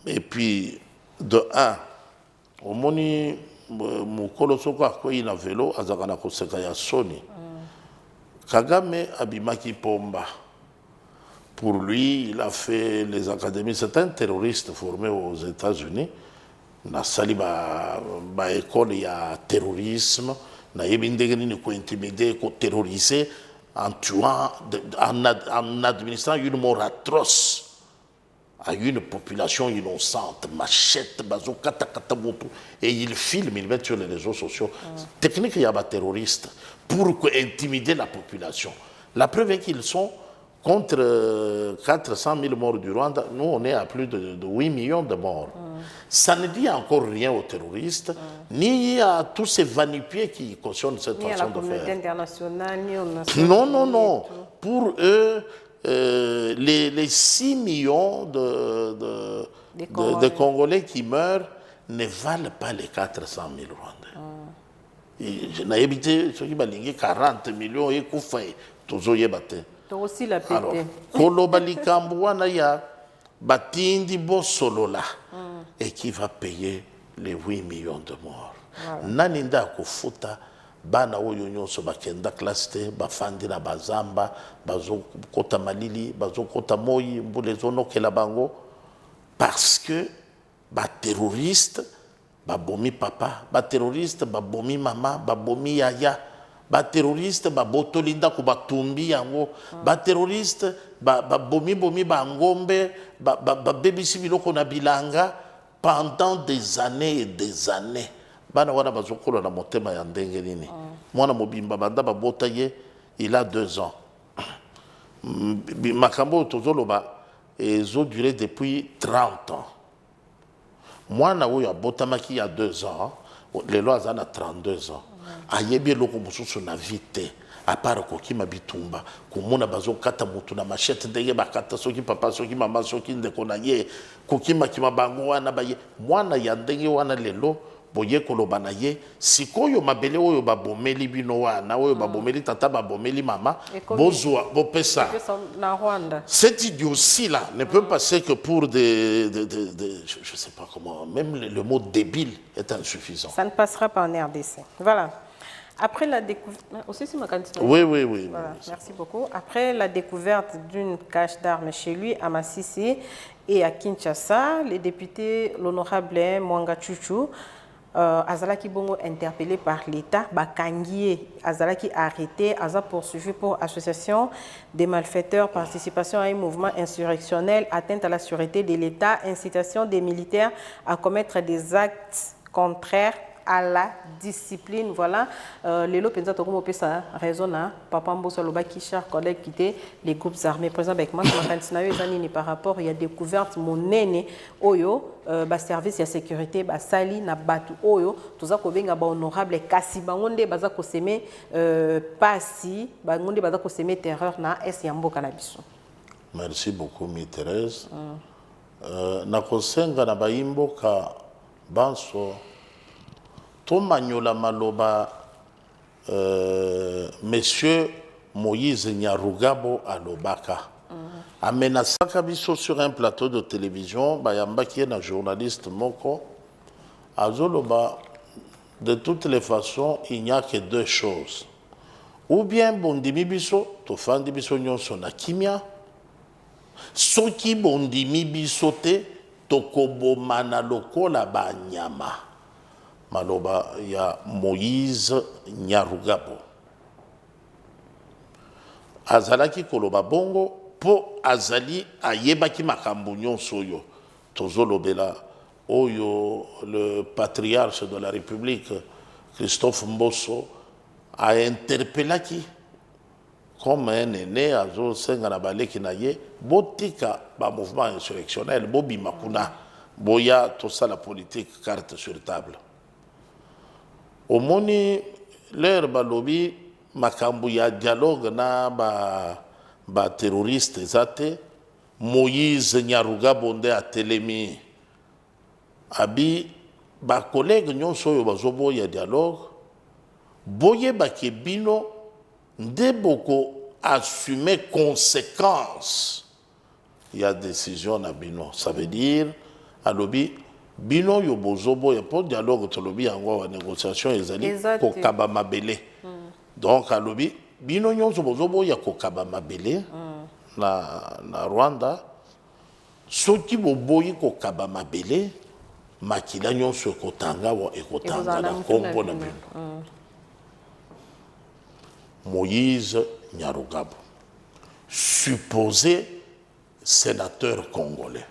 et puis de un omoni mukolo soko akoyi na vélo azaka na koseka ya soni Kagame abimaki pomba. Pour lui, il a fait les académies. C'est un terroriste formé aux États-Unis. Na sali ba école il y a terrorisme. Na yebindege ni ko intimider, ko terroriser en tuant, en administrant une mort atroce à une population innocente, machette, bazooka, takataboto, et il filme, il met sur les réseaux sociaux. Technique, il y a des terroristes pour intimider la population. La preuve est qu'ils sont contre 400 000 morts du Rwanda. Nous, on est à plus de 8 millions de morts. Ça ne dit encore rien aux terroristes, ni à tous ces vanipiés qui cautionnent cette façon de faire. Ni à la communauté internationale, ni aux Nations Unies. Non, non, non. Pour eux, les 6 millions de Congolais qui meurent ne valent pas les 400 000 Rwandais. Je n'ai évité ceux qui m'ont 40 millions et tozoyeba te. aussi la Alors pété. koloba likambo wana ya batindi bosolola et qui va payer les 8 millions de morts. Nani nda kofuta bana oyo nyonso bakenda classe te bafandi na bazamba bazokota malili bazokota moyi mbula ezonokela bango parce que baterroriste babomi papa baterroriste babomi mama babomi yaya baterroriste babotoli ndako batumbi yango baterroriste babomi bangombe babebisi biloko na bilanga pendant des années et des années. Bana wana bazokola na motema ya ndenge nini mwana mobimba banda babota ye il a 2 ans makambo tozoloba ezo duré depuis 30 ans mwana oyo abotamaki ya 2 ans lelo aza na 32 ans ayebi eloko mosusu na vie te apart kokima bitumba komona bazokata motu na machete ndenge bakata soki papa soki mama soki ndeko na ye kokima bango wana baye mwana ya ndenge wana lelo boye koloba na ye sikoyo mabele oyo babomeli bino wana oyo babomeli tata babomeli mama bozwa bopesa na Rwanda. Cette idiotie là ne peut passer que pour je sais pas comment, même le mot débile est insuffisant. Ça ne passera pas en RDC. Voilà. Après la découverte... Aussi, c'est ma candidature. Oui. Voilà, merci beaucoup. Après la découverte d'une cache d'armes chez lui à Massissi et à Kinshasa, les députés, l'honorable Mwanga Chuchu, Azalaki Bongo interpellé par l'État, Bakangié, Azalaki arrêté, Aza poursuivi pour association des malfaiteurs, participation à un mouvement insurrectionnel, atteinte à la sûreté de l'État, incitation des militaires à commettre des actes contraires à la discipline. Voilà. Les lots pensa tokomo pesa raison na papa Mboso Lobaki cher collègue quitté les groupes armés présent avec moi par rapport il y a découverte monene oyo ba service ya sécurité ba sali na batu oyo toza ko benga ba honorable kasi bangonde baza ko semer pasi bangonde baza ko semer terreur na es ya mboka na biso. Merci beaucoup mi Thérèse. Na kosenga na baimboka banso Tomanyola maloba Monsieur Moïse Nyarugabo alobaka. Amenasaka biso sur un plateau de télévision, bayamba qui est un journaliste moko. Azoloba, de toutes les façons, il n'y a que 2 choses. Ou bien bondimi biso, tofandi biso nyonso na kimia. Soki bondimi biso te, tokobomana lokola banyama. Maloba ya Moïse Nyarugabo. Azalaki koloba bongo po azali ayebaki makambo nyonso oyo tozolobela oyo le patriarche de la République Christophe Mboso a interpellaki comme un aîné azosenga na baleki na ye botika ba mouvement insurrectionnel bobima kuna boya tosala politique carte sur table. Omoni l'air balobi makambu ya dialogue na ba terroriste zate Moïse Nyarugabo nde atelemi abi ba collègue nyonso oyo bazobo ya dialogue boye bakebino nde boko assumer conséquences ya décision na bino, ça veut dire alobi bino yo bozobo ya pour dialogue tolobi yango wa négociation ezali kokaba mabele. Donc alobi bino nyonso bozobo ya kokaba mabele na Rwanda soki boboyi kokaba mabele makila nyonso ekotanga wa ekotanga na kombo na bino. Moïse Nyarugabo, supposé sénateur congolais.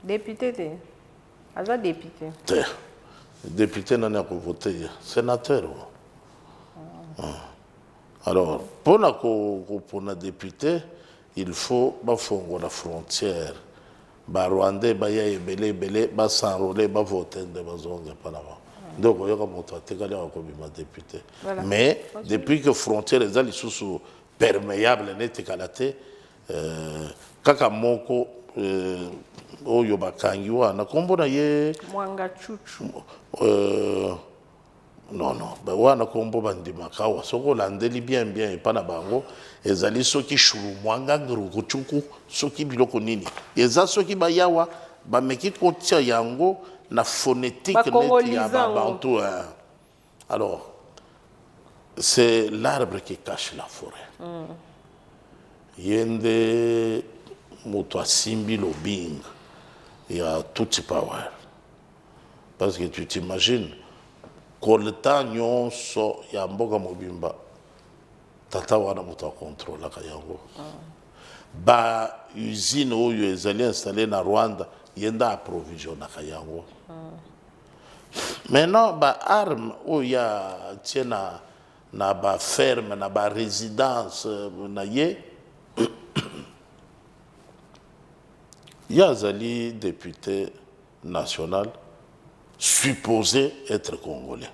Député, Aza député. Député n'a pas voté, sénateur. Alors, pour un député, il faut faire la frontière. Les Rwandais, les Belé, s'enrôler, voter de Bazonga Panama. Donc, il y a un député. Mais, depuis que la frontière est sous perméable, net écalaté, Kakamoko, oyo bakangi wana kombo na ye Mwanga Chuchu Non, non. Ben, wana kombo bandimaka wa soko landeli bien bien et pas na bango. Ezali soki shuru mwanga ngurukuchuku soki biloko nini. Eza soki bayawa ba meki kotia yango na phonétique net ya bantu. Alors c'est l'arbre qui cache la forêt. Yende moto asimbi lobing. Il y a tout power. Parce que tu t'imagines koleta nyonso ya mboka mobimba tata wana moto akontrolaka yango ba usine oyo ezali installé na Rwanda yenda approvisionnaka yango maintenant ba arme oyo ya tie na ba ferme na ba résidence na ye yazali député national supposé être congolais.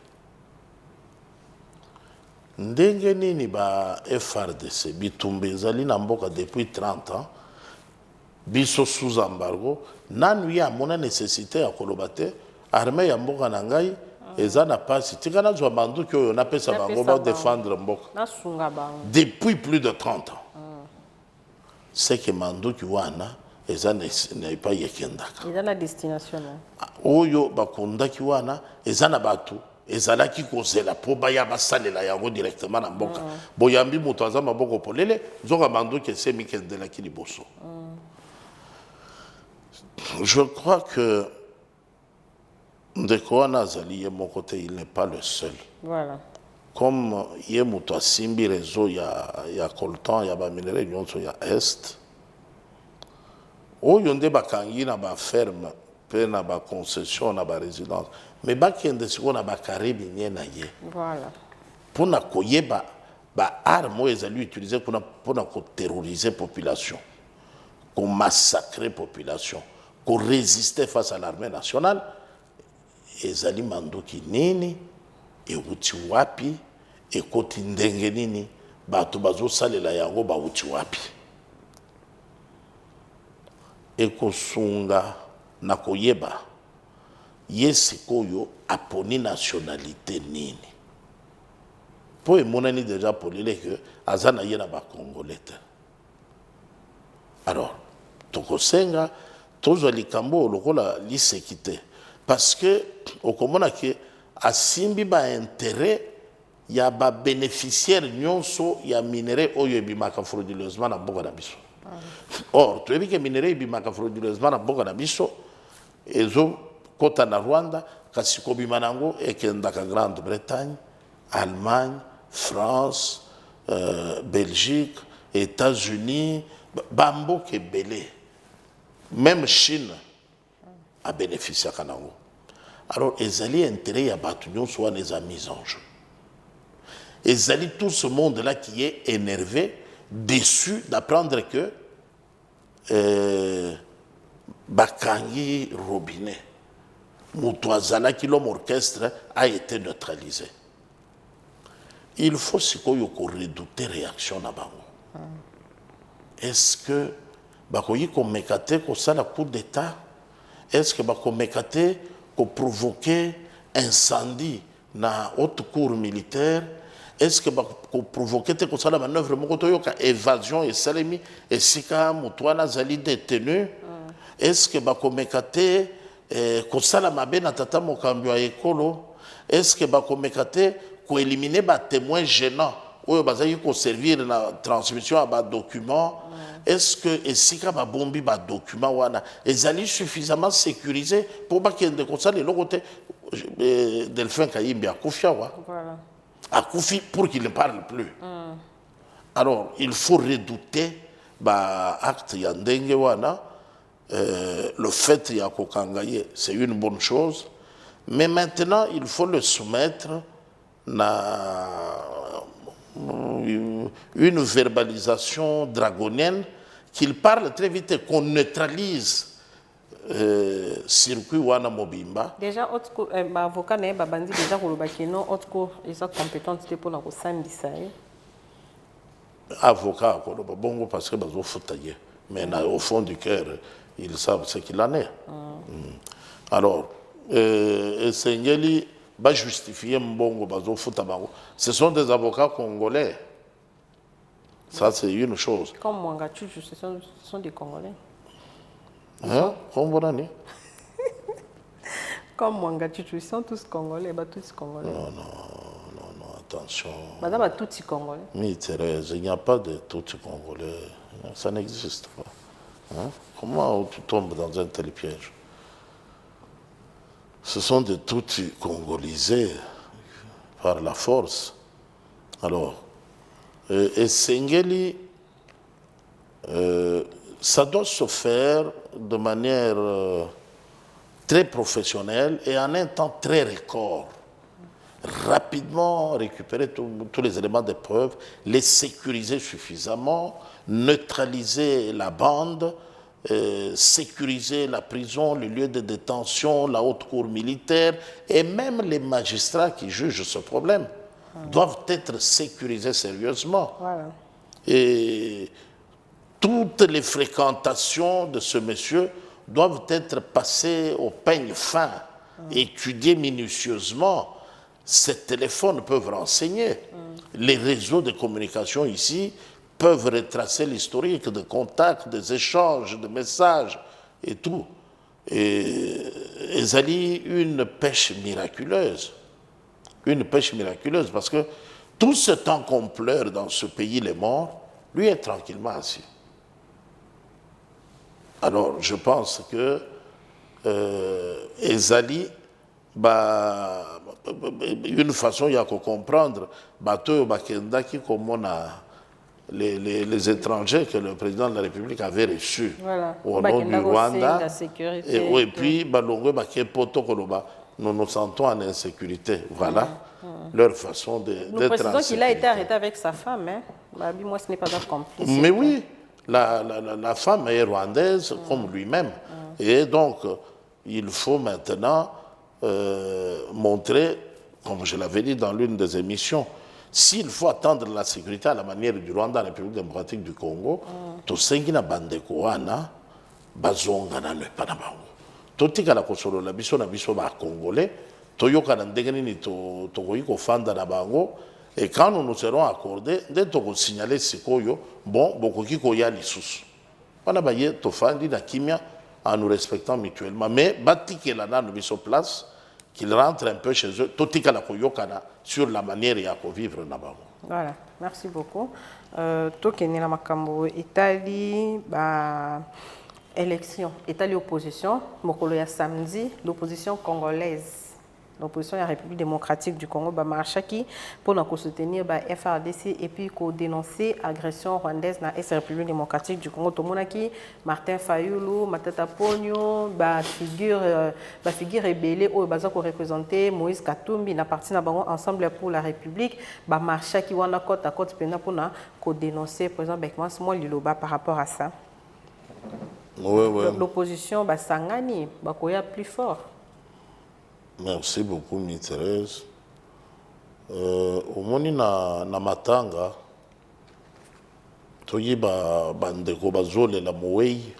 Ndenge nini ba FRDC bitumba ezali na mboka depuis 30 ans biso sous embargo nanu ya mona nécessité ya koloba te armée ya mboka na ngai eza na pasi tika nazwa banduki oyo napesa bango ba défendre mboka depuis plus de 30 ans. C'est que manduki wana eza n'est pas yekendaka eza na destination oyo bakundaki wana eza na batu ezalaki kozela po baya basalela yango directement na mboka boyambi moto aza maboko polele nzoka manduki esemi kendelaki liboso. Je crois que ndeko wana azali ye moko te, il n'est pas le seul. Voilà. Comme ye moto asimbi réseau ya coltan ya baminere nyonso ya est oyo nde bakangi na baferme mpe na baconcession na barésidence mais bakende sikoyo na bakaribi nie na ye mpona koyeba baarme oyo ezali utilize mpona koterroriser population, komassacrer population, korésister face à l'armée nationale. Ezali manduki nini euti wapi ekoti ndenge nini bato bazosalela yango bauti wapi ekosunga na koyeba ye sikoyo aponi nationalité nini po emonani déjà polele ke aza na ye na bakongolais te. Alors tokosenga tozwa likambo lokola liseki te parce que okomona ke asimbi ba intérêt ya ba bénéficiaire nyonso ya minéraux oyo ebimaka frauduleusement na mboka na biso. Or toyebi ke minéraux ebimaka frauduleusement na mboka na biso ezo kota na Rwanda kasi kobima nango ekendaka Grande-Bretagne, Allemagne, France, Belgique, États-Unis, bamboka ebele, même Chine a bénéficié à Kanango. Alors, ezali intérêt ya batu nyonso wana eza mise en jeu. Ezali tout ce monde-là qui est énervé, déçu d'apprendre que Bakangi Robinet, Moutouazala, qui l'homme orchestre, a été neutralisé. Il faut qu'on redouter réaction à Bango. Est-ce que Bakoyi qu'on mécate qu'on ça la coup d'État? Est-ce que Bako mécate qu'on provoquer incendie dans la haute cour militaire? Est-ce que Bako provoquer qu'on ça la manœuvre mokotoyo ka évasion et salemi et sika Moutouana zali détenu? Est-ce que Bako mécate qu'on ça la mabe na tata mokambio ekolo? Est-ce que Bako mécate qu'on éliminer ba témoins gênants ou bazaki qu'on servir la transmission à ba documents? Est-ce que esika ba bombi ba document wana ezali suffisamment sécurisé pour pas qu'il y ait de ça les côté Delphin Kayimbi a Koufi voilà a Koufi pour qu'il ne parle plus. Alors il faut redouter ba acte ya ndenge wana le fait ya kokangaye c'est une bonne chose mais maintenant il faut le soumettre na une verbalisation dragonienne qu'il parle très vite et qu'on neutralise circuit wana mobimba. Déjà avocat na babandi déjà koloba keno haute cour ils ont compétence pour la kosambisa avocat koloba bongo parce que bazo futaye mais au fond du cœur ils savent ce qu'il en est. Alors Sengeli va justifier mbongo bazo futa bango. Ce sont des avocats congolais. Ça, c'est une chose. Comme Mwanga Chuchu, ce sont des Congolais. Hein? Congolais? Comme Mwanga Chuchu, ils sont tous Congolais, tous Congolais. Non, attention. Madame, tous Congolais. Mais Thérèse, il n'y a pas de tous Congolais. Ça n'existe pas. Hein? Comment tu tombes dans un tel piège? Ce sont des Tutsis congolisés par la force. Alors, et Sengeli, ça doit se faire de manière très professionnelle et en un temps très record. Rapidement récupérer tous les éléments de preuve, les sécuriser suffisamment, neutraliser la bande, sécuriser la prison, le lieu de détention, la haute cour militaire, et même les magistrats qui jugent ce problème doivent être sécurisés sérieusement. Voilà. Et toutes les fréquentations de ce monsieur doivent être passées au peigne fin, étudiées minutieusement. Ces téléphones peuvent renseigner. Les réseaux de communication ici peuvent retracer l'historique de contacts, des échanges, de messages et tout. Et ils allaient une pêche miraculeuse. Une pêche miraculeuse parce que tout ce temps qu'on pleure dans ce pays, les morts, lui est tranquillement assis. Alors, je pense que Ezali, une façon, il y a qu'à comprendre, les étrangers que le président de la République avait reçus au nom du Rwanda. Et puis, nous nous sentons en insécurité. Voilà leur façon d'être en sécurité. Nous précisons qu'il a été arrêté avec sa femme. Moi, ce n'est pas un complice. Mais oui, la femme est rwandaise comme lui-même. Et donc, il faut maintenant montrer, comme je l'avais dit dans l'une des émissions, s'il faut attendre la sécurité à la manière du Rwanda, la République démocratique du Congo, to sengina bandeko wana bazonga na ne pas na bango. Totika la kosolo la biso na biso ba congolais, toyoka na ndenge nini to koyiko fanda na bango, et quand nous nous serons accordés, dès to signaler sikoyo, bon bokoki koya lisusu. Wana baye to fandi na kimia en nous respectant mutuellement, mais batike la na no biso place qu'ils rentrent un peu chez eux, totika la koyokana sur la manière ya ko vivre na bango. Voilà, merci beaucoup. Tokeni na makambo Italie élection, Italie opposition, mokolo ya samedi, l'opposition congolaise. L'opposition de la République démocratique du Congo va marcher pour soutenir la FRDC et puis dénoncer l'agression rwandaise dans la République démocratique du Congo. Tout le monde qui Martin Fayulu, Matata Pogno, figure rebelle ou représenter Moïse Katumbi na parti ensemble pour la République va marcher qui wana côte à côte pour dénoncer président Bekman moi liloba par rapport à ça. L'opposition va sangani va koya plus fort. Merci beaucoup, Thérèse. Au moni na matanga, toyi bandeko bazole la moei,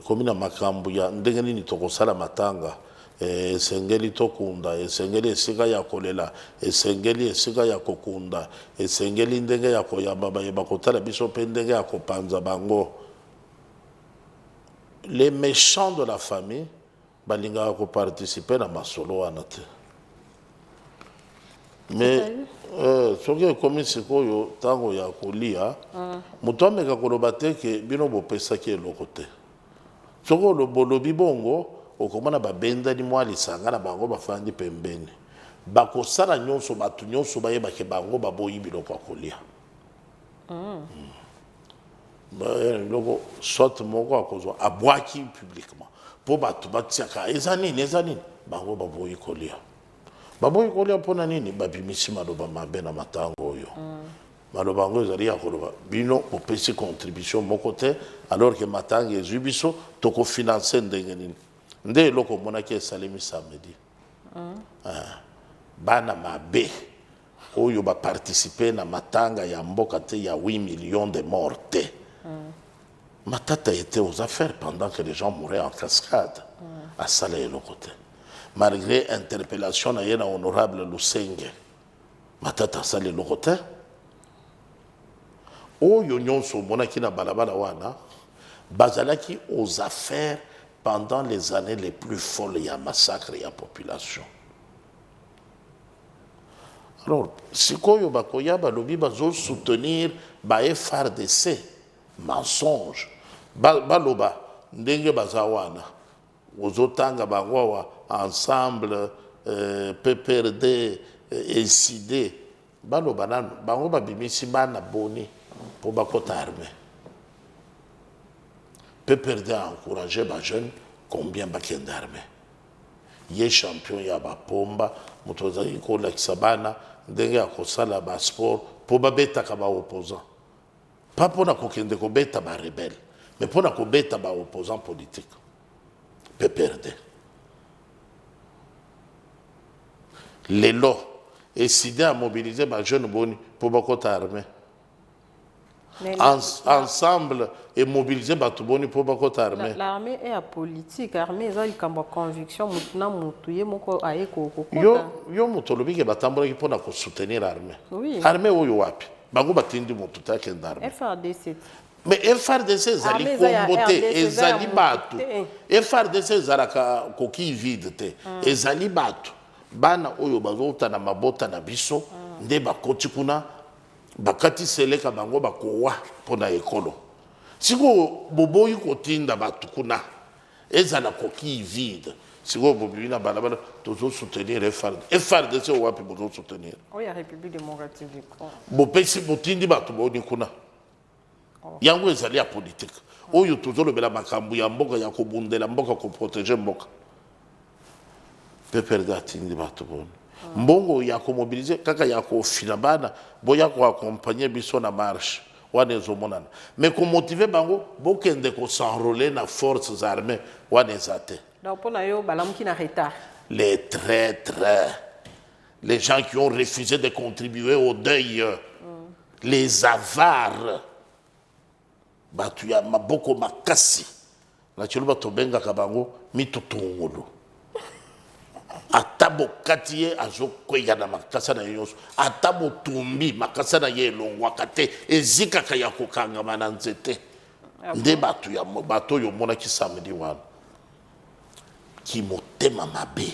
comme na makambu ya ndenge nini tokosala matanga, esengeli tokunda, esengeli esika ya kolela, esengeli esika ya kokunda, esengeli ndenge ya koyamba bayeba kotala biso pe ndenge ya kopanza bango. Les méchants de la famille balinga ko participer na masolo wana te. Mais soki komi sikoyo tango ya kolia moto ameka koloba te ke bino bopesaki eloko te. Soko bolobi bongo okomona babendani mwa lisanga na bango bafandi pembeni bakosala nyonso bato nyonso bayebake bango baboyi biloko ya kolia. Biloko soit moko akozwa abwaki publiquement po bato batiaka eza nini bango baboyi kolia mpona nini babimisi maloba mabe na matango oyo maloba yango ezali ya koloba bino bopesi contribution moko te alors que matanga ezwi biso tokofinanse ndenge nini nde eloko omonaki esalemi samedi bana mabe oyo baparticipe na matanga ya mboka te ya 8 millions de morts te. Matata était aux affaires pendant que les gens mouraient en cascade à Salé et le côté. malgré interpellation na ye na honorable Lusenge matata asali eloko te oyo nyonso omonaki na balabala wana bazalaki aux affaires pendant les années les plus folles ya massacre ya population. Alors sikoyo bakoya balobi bazosoutenir ba FRDC mensonge baloba ndenge baza wana ozotanga bango awa ensemble PPRD ECD baloba nano bango babimisi bana boni po bakota armée. PPRD a encouragé les jeunes combien bakende armée. Ye champion ya bapomba mutozali ko lakisa bana ndenge akosala ba sport po babeta ka ba opposant. Pas pour kokende ko beta ba rebelle, mais pour ko beta ba opposant politique. PPRD. Les lots décidé à mobiliser les jeunes boni pour bakota armée. Ensemble et mobiliser batu boni pour bakota armée. L'armée est à politique, l'armée est une conviction mutuna mutuye moko aeko kokota. Yo mutolobi ke batambola ki pona ko soutenir l'armée. Oui. Armée oyo wapi? Bango batindi mututa ke ndarmée. FRDC. Mais FRDC ezali kombote ezali batu. FRDC ezalaka koki vide te. Ezali batu. Bana oyo bazota na mabota na biso nde bakoti kuna bakati seleka bango bakowa pona ekolo. Siko boboyi kotinda batu kuna ezala koki vide. Siko boboyi na balabala tozo soutenir FRDC wapi bozo soutenir. Oya République démocratique du Congo. Bopesi botindi batu boni kuna. Yango ezali ya politique. Oyo tozo lobela makambu ya mboka ya kobundela mboka ko protéger mboka. PPRD atindi batu boni. Mbongo ya ko mobiliser kaka ya ko finabana boya ko accompagner biso na marche wana ezomonana mais ko motiver bango bokende ko s'enrôler na forces armées wana ezate. Donc pour yo balamuki na retard. Les traîtres, les gens qui ont refusé de contribuer au deuil, les avares batu ya maboko makasi na chiluba tobenga kabango mitutungulu. Atabo katie azokwega na makasa na yoso atabo tumbi makasa na ye longwakate ezika kaya kokanga mananzete nde batu ya bato yo mona ki samedi wana ki motema mabe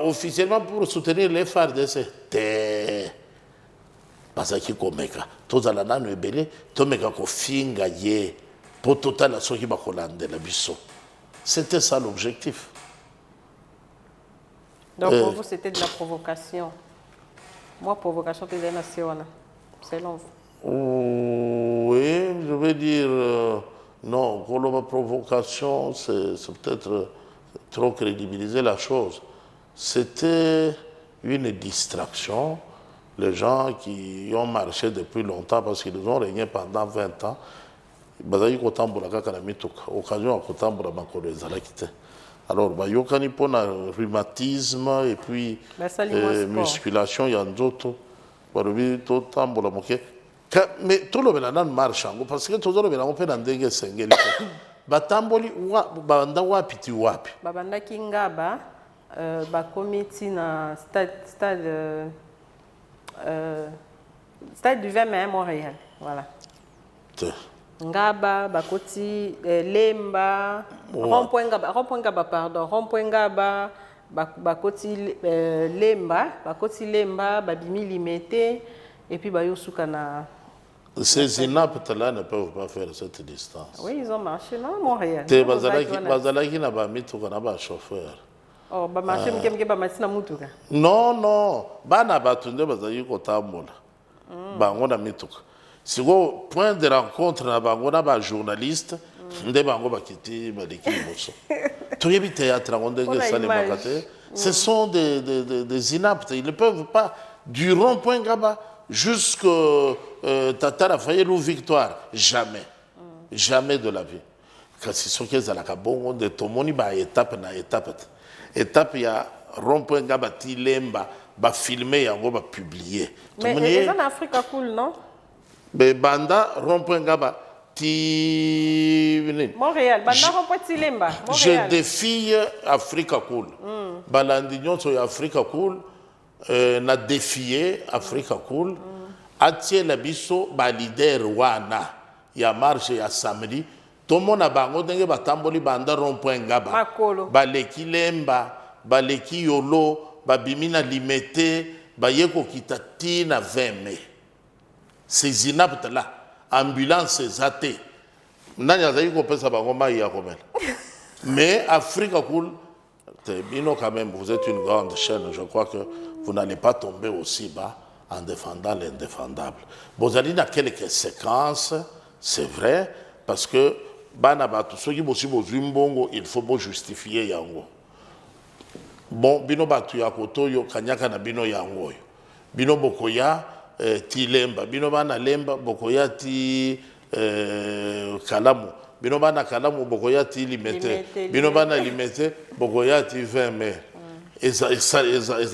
officiellement pour soutenir les FARDC te bazaki komeka tozala nano ebele tomeka kofinga ye po totala soki bakolandela biso. C'était ça l'objectif. Donc pour vous, c'était de la provocation. Moi, provocation, selon vous. Oui, je veux dire, non, pour la provocation, c'est peut-être trop crédibiliser la chose. C'était une distraction. Les gens qui ont marché depuis longtemps, parce qu'ils ont régné pendant 20 ans, ils ont eu occasion de alors, il y a un rhumatisme et puis musculation, il y a d'autres. Mais tout le monde marche parce que tout le monde peut aller sengeli. Batamboli banda wapi ti wapi. Babanda kingaba bakomiti na stade du 20 mai Montréal. Voilà. Ngaba bakoti lemba rond-point ngaba pardon rond-point ngaba bakoti lemba babimi limité et puis bayosuka na. Ces inaptes là ne peuvent pas faire cette distance. Oui, ils ont marché non Montréal. Te bazalaki na ba mituka na ba chauffeur. Oh ba marché mkemke ba matina mutuka. Non, bana batunde bazali ko tambola. Bango na mituka. Si vous point de rencontre na bango na ba journaliste nde bango bakiti baliki boso to yebi théâtre ngondenge sale makate ce sont des inaptes, ils ne peuvent pas du rond-point Gaba jusqu'au Tata Raphaël ou Victoire, jamais de la vie. Kasi soki ezalaka bongo de tomoni ba étape na étape ya rond-point Gaba tilemba ba filmer yango ba publier. Mais c'est en Afrique cool non? Mais banda rond-point Gaba Montréal, je défie Africa Cool. Balandi nyonso ya Africa Cool na défier Africa Cool. Atie la biso ba leader wana ya marche ya samedi. Tomona bango ndenge batamboli banda rond-point ngaba. Baleki lemba, baleki yolo, babimina limete, bayeko kitati na 20 mai. C'est zinapte là. Ambulance zate. Nani azali kopesa bango mai ya komela. Mais Africa Cool, Bino quand même, vous êtes une grande chaîne, je crois que vous n'allez pas tomber aussi bas en défendant l'indéfendable. Vous allez dans quelques séquences, c'est vrai, parce que ceux qui sont il faut justifier yango. Bon, Bino Batu Yakoto, yo Kanyaka na Bino yango. Bino Bokoya, ti lemba. Bino Bana lemba, Bokoya ti kalamu. Bino Bana kalamu, Bokoya ti limete. Bino Bana limete, Bokoya ti 20 mai. Et ça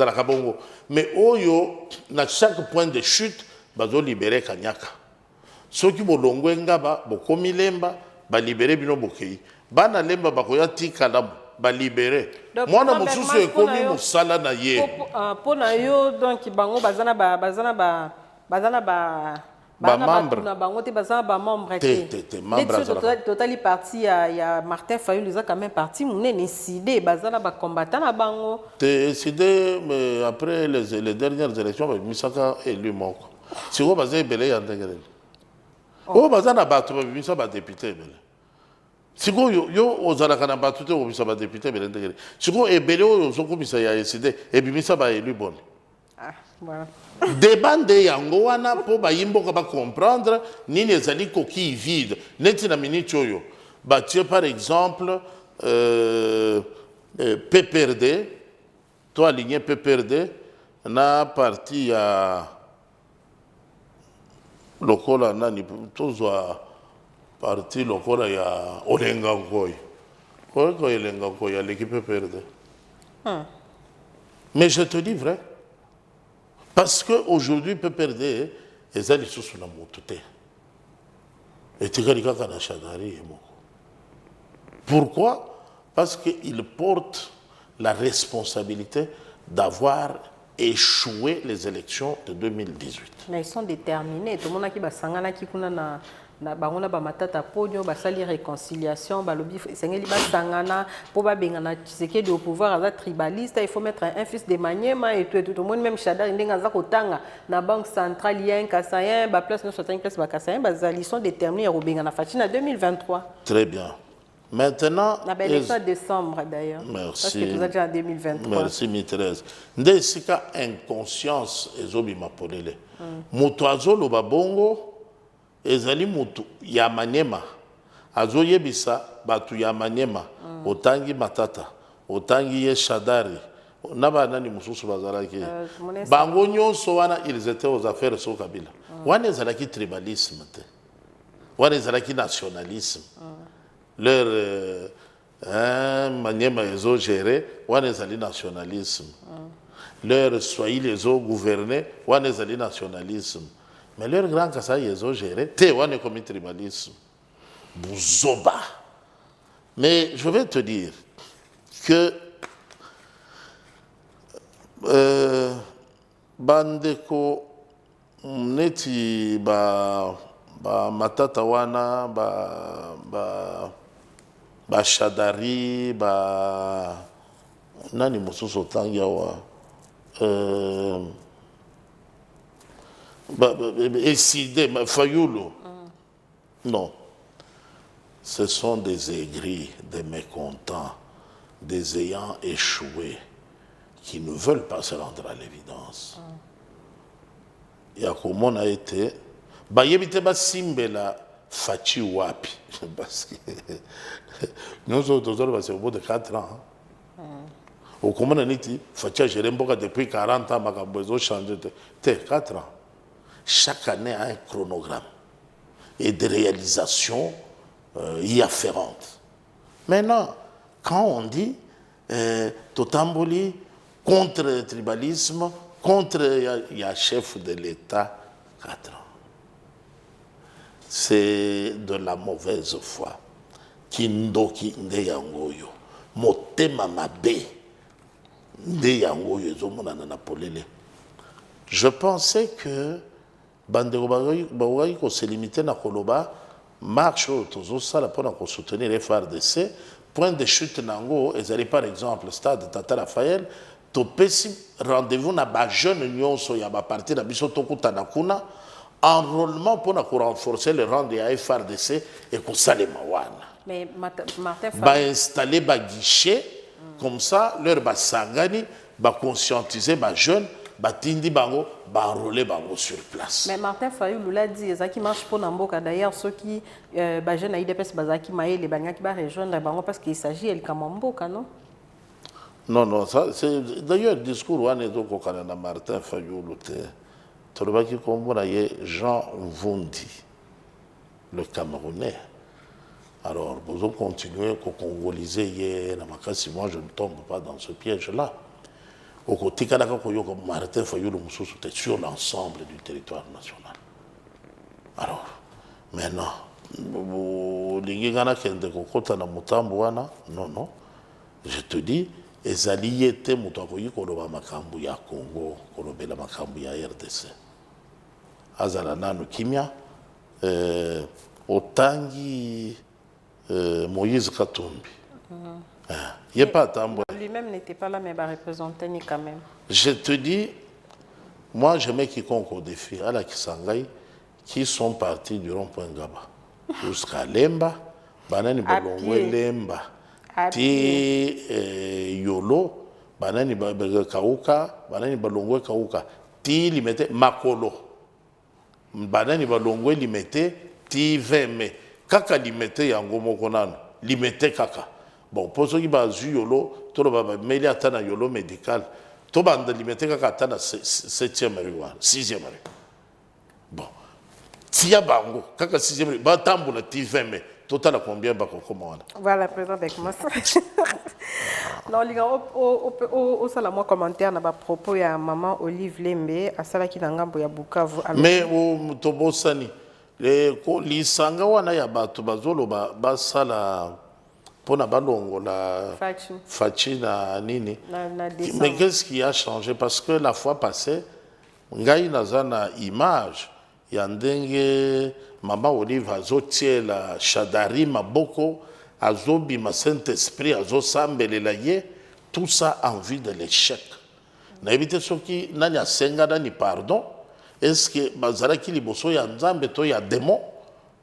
la kabongo. Mais oyo, na chaque point de chute, bazo libérer Kanyaka. Ceux qui bolongwe ngaba, bokomi lemba, ba libérer Bino Bokei. Bana lemba, Bokoya ti kalamu. Ba libéré. Moi na mususu ekomi musala na ye. Pona yo donc bango bazana ba membre na bango te bazana ba membre te. Membre totally parti ya Martin Fayulu les a quand même parti mune décidé bazana ba combattant na bango. Te décidé mais après les dernières élections Misaka élu moko. Si vous bazé belé ya ndengere. Oh bazana ba to Misaka ba député belé. Si vous ozalaka na batute obisa ba député belendegere. Si vous ebele ozo komisa ya décidé et bimisa ba élu bon. Ah voilà. Débande yango wana po ba yimboka ba comprendre nini ezali coquille vide. Neti na minute oyo. Ba tie par exemple PPRD, toi aligné PPRD na parti ya lokola nani tozwa parti lokola ya Olenga Ngoy. Quoi que Olenga Ngoy à l'équipe perdue. Mais je te dis vrai. Parce qu'aujourd'hui, PPRD, ils allaient sous la montée. Et tu regardes quand Chadari. Pourquoi? Parce qu'ils portent la responsabilité d'avoir échoué les élections de 2018. Mais ils sont déterminés. Tout le monde a qui va s'engager qui na bango na ba matata ponyo ba sali réconciliation ba lobi sengeli ba sangana po ba bengana Tshisekedi au pouvoir aza tribaliste il faut mettre un fils de Maniema et tout le monde même Chadar ndenga za kotanga na banque centrale yen Kasayen ba place no sotin place ba Kasayen ba ils sont déterminés à bengana Fatina 2023. Très bien. Maintenant la belle élection de décembre d'ailleurs. Merci. Parce que tout déjà en 2023. Merci Mitrez. Ndesika inconscience ezobi mapolele. Mutu azolo babongo ezali mutu ya Maniema azoyebisa batu ya Maniema otangi matata otangi ye Shadari naba nani mususu bazalaki bango nyonso wana ils étaient aux affaires so Kabila wana ezalaki tribalisme te wana ezalaki nationalisme leur Maniema ezo gérer wana ezali nationalisme leur Swahili ezo gouverner wana ezali nationalisme. Mais leur grand Kassa, ils ont géré. Téwan est comme tribalisme. Bouzoba. Mais je vais te dire que Bandeko neti ba matata wana ba Shadari ba nani mususu tangia wa Essidé, Fayulu. Non. Ce sont des aigris, des mécontents, des ayants échoué qui ne veulent pas se rendre à l'évidence. Il y a comme on a été. Bah, il y a Simbela Fachi Wapi. Parce que nous autres, c'est au bout de 4 ans. Au comment on a dit, Fachi a géré depuis 40 ans, ils ont changé. 4 ans. Chaque année a un chronogramme et des réalisations y afférentes. Maintenant, quand on dit Totamboli contre le tribalisme, contre il y a chef de l'État 4 ans. c'est de la mauvaise foi. Kindoki nde yangoyo. Motema mabe. Nde yangoyo ezomonana na polele. Je pensais que bandeko bakoki se limiter na koloba marche oyo tozosala mpona soutenir FRDC. Point de chute nango ezali par exemple stade Tata Raphaël topesi rendez-vous na bajeune nyonso ya baparti na biso tokutana kuna enrôlement mpona renforcer le rang ya FRDC ekosalema wana. Mais Martin Installer ba guichet comme ça leur basangani ba conscientiser ba jeune batindi bango ba enrôler bango sur place. Mais Martin Fayulu l'a dit ezaki marche pour Namboka d'ailleurs ceux qui ba jeune IDPS bazaki maele bangaki ba rejoindre bango parce qu'il s'agit el Kamamboka non? Non, ça c'est d'ailleurs le discours wana ezoko kana na Martin Fayulu te. Tolobaki kombona ye Jean Vundi le Camerounais. Alors, vous continuez à congoliser hier, moi je ne tombe pas dans ce piège-là. Au côté de Martin Fayulu sur l'ensemble du territoire national. Alors, maintenant, non, je te dis, les alliés étaient Moutakoyi Koloba Makambu ya Congo, Kolobela Makambu ya RDC. Azalana no Kimia, Otangi. Moïse Katumbi. Il pas tambour. Lui-même n'était pas là, mais il représentait quand même. Je te dis, moi je mets quiconque au défi, à la Kisangay, qui sont partis du rond-point Gaba jusqu'à Lemba, Banani Balongwe Lemba, Ti Yolo, Banani Kauka, Banani Balongwe Kauka, Ti Limete Makolo, Banani Balongwe Limete, Ti Veme. Kaka limité yango moko nano limité kaka bon pour ceux qui bazu yolo to lo baba meli atana yolo médical to banda limité kaka atana 7e rue 6e rue bon tia bango kaka 6e rue ba tambola tiveme total combien ba kokoma wana voilà président avec moi non les gars au sala moi commentaire na ba propos ya maman Olive Lembe asala ki na ngambo ya Bukavu mais au tobosani lisanga wana ya bato bazoloba basala pona balongola fachi na nini. Mais qu'est-ce qui a changé? Parce que la fois passée ngai naza na image ya ndenge mama Olive azotiela shadari maboko azobima Saint-Esprit azosambelela ye tout ça en vue de l'échec. Na éviter soki nani asenga nani pardon. Est-ce que Bazaraki Liboso ya Nzambe to ya démon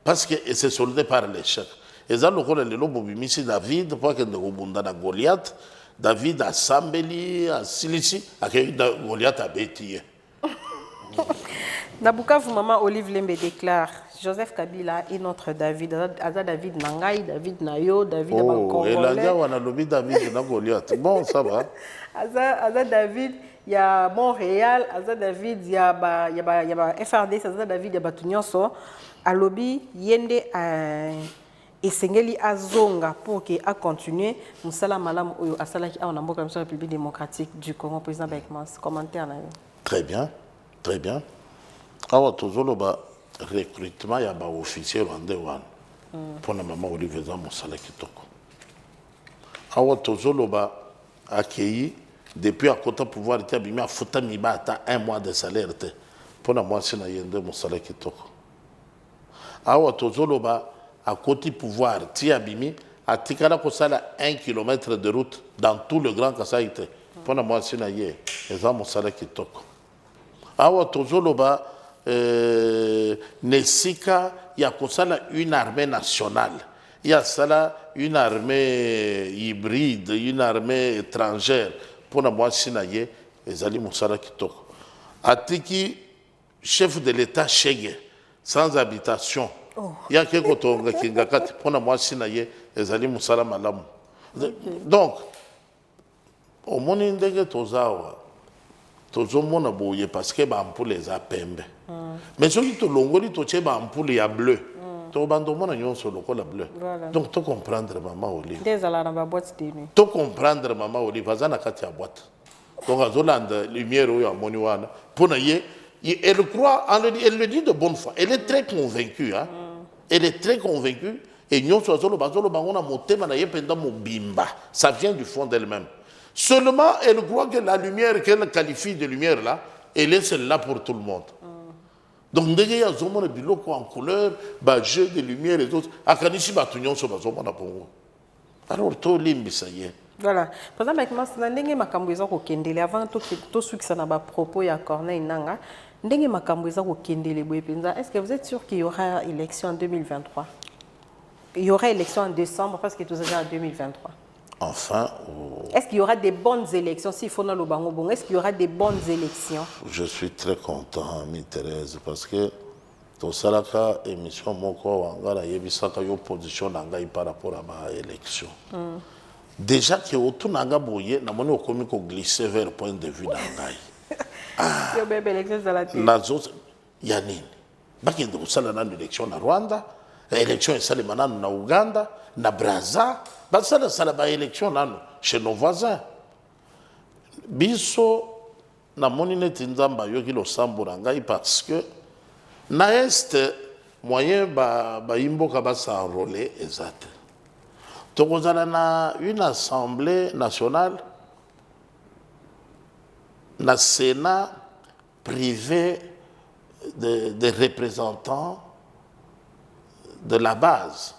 parce que c'est soldé par l'échec. Et ça le rôle le lobo bimisi David pour que ne robunda na Goliath, David a Sambeli a Silisi a que Goliath a béti. Na Bukavu maman Olive Lembe déclare Joseph Kabila est notre David. Aza David Nangai, David Nayo, David Congolais. Et là on a lobby David na Goliath. Bon ça va. Aza David il y a Montréal, Aza David, il y a FRD, Aza David, il y a Batunyonso, à lobby, Yende et Sengeli Azonga pour qu'il a continué. Moussala Malam Oyo, Asala qui a en Amboka, la République démocratique du Congo, président Beckmans. Commentaire. Très bien, très bien. Alors, toujours le recrutement, il y a un officier rwandais pour la maman Olivier Moussala Kitoko. Alors, toujours le accueilli. Depuis à côté pouvoir était abîmé à fouta miba ata 1 mois de salaire pour la moitié na yende mon salaire qui toko awa tozoloba à côté pouvoir ti abîmé à tikala ko sala 1 km de route dans tout le grand Kasai pour la moitié na yé et ça mon salaire qui toko awa tozoloba nesika ya ko sala une armée nationale. Il y a ça une armée hybride, une armée étrangère. Pour la moitié naïe, les alliés Moussala Kitoko. Atiki, chef de l'État Chege, sans habitation. Il y a quelque chose qui est pour la moitié naïe, les alliés Moussala Malam. Donc, au monde indégué tozawa, tozomona boye parce que l'ampoule les a pembe. Mais ceux qui te longoli toche l'ampoule ya bleu. Voilà. Donc, tu comprendre maman Olive. Des à la boîte de nuit. Tu comprendre maman Olive, vas na katia boîte. Donc, à Zolande, lumière ou à Moniwana, pour elle croit, elle le dit de bonne foi. Elle est très convaincue. Hein? Elle est très convaincue. Et nous, ça vient du fond d'elle-même. Seulement, elle croit que la lumière qu'elle qualifie de lumière là, elle est celle-là pour tout le monde. Donc, il y a des biloko en couleur, des jeux de lumière et autres. Alors, tout limbi, ça y est. Voilà. Par exemple, ndenge makambo eza kokendele avant to swikisa na ba propos ya Corneille Nanga, ndenge makambo eza kokendele boye penza. Est-ce que vous êtes sûr qu'il y aura élection en 2023? Il y aura élection en décembre parce que tout ça en 2023. Enfin, est-ce qu'il y aura des bonnes élections s'il faut dans le bango bon? Est-ce qu'il y aura des bonnes élections? Je suis très content, Thérèse, parce que tout ça là, émission moko wangala yebisaka yo position nanga par rapport à l'élection. Déjà que autour nanga boye na moni okomi ko glisser vers point de vue nanga. Yo bébé élection dans la tête. Nazo yanini. Bakende kusala na élection na Rwanda, élection esalema na Uganda, na Brazza, basala sala ba élection nano chez nos voisins. Biso na moni neti nzamba yoki lo sambura ngai parce que na est moyen ba imboka ba s'enrôler exact. Tokozala na une assemblée nationale, na Sénat privé de représentants de la base.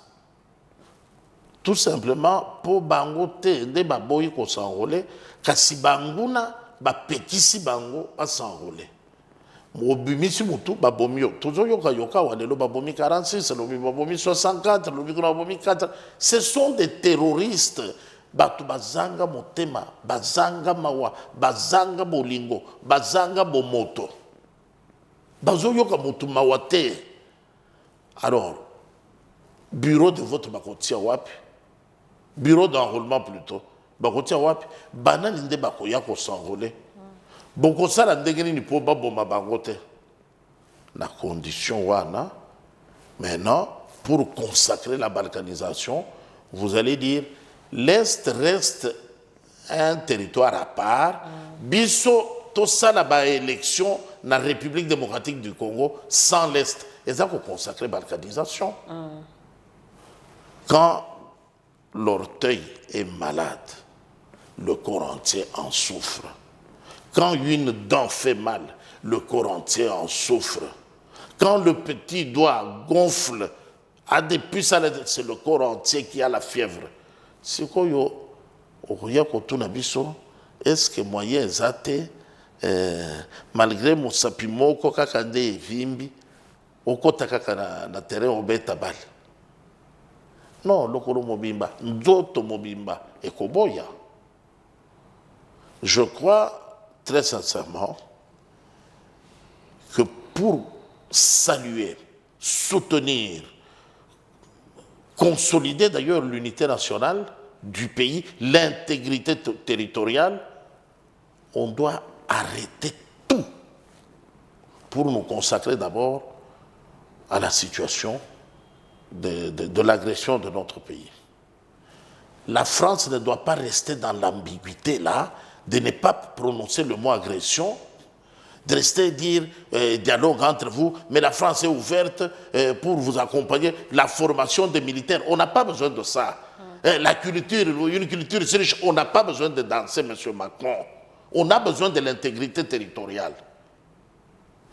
Tout simplement pour bangote de baboyi ko s'enrôler, kasi banguna ba petisi bango ba s'enrôler. Mobimisi mutu babomio tozo yoka walelo babomi 46 lobi babomi 64 lobi babomi 4. Ce sont des terroristes. Batu bazanga motema, bazanga mawa, bazanga bolingo, bazanga bomoto, bazo yoka mutu mawate. Alors, bureau de vote bakotia wapi, bureau d'enrôlement plutôt bakotia wapi, banani nde bakoya ko s'enrôler. Boko sala ndenge nini po baboma bango te na condition wana. Maintenant, pour consacrer la balkanisation, vous allez dire l'Est reste un territoire à part. Biso to sala ba élection na République démocratique du Congo sans l'Est. Et ça faut consacrer la balkanisation. Quand l'orteil est malade, le corps entier en souffre. Quand une dent fait mal, le corps entier en souffre. Quand le petit doigt gonfle, a des puces à l'aide, c'est le corps entier qui a la fièvre. C'est quoi yo? Est-ce que moyen zate malgré mon sapimoko kakande vimbi okota kaka na terrain obeta bal? Non, lokolo mobimba, nzoto mobimba ekoboya. Je crois très sincèrement que pour saluer, soutenir, consolider d'ailleurs l'unité nationale du pays, l'intégrité territoriale, on doit arrêter tout pour nous consacrer d'abord à la situation de l'agression de notre pays. La France ne doit pas rester dans l'ambiguïté là, de ne pas prononcer le mot agression, de rester dire dialogue entre vous, mais la France est ouverte pour vous accompagner. La formation des militaires, on n'a pas besoin de ça. La culture, une culture riche, on n'a pas besoin de danser, M. Macron. On a besoin de l'intégrité territoriale.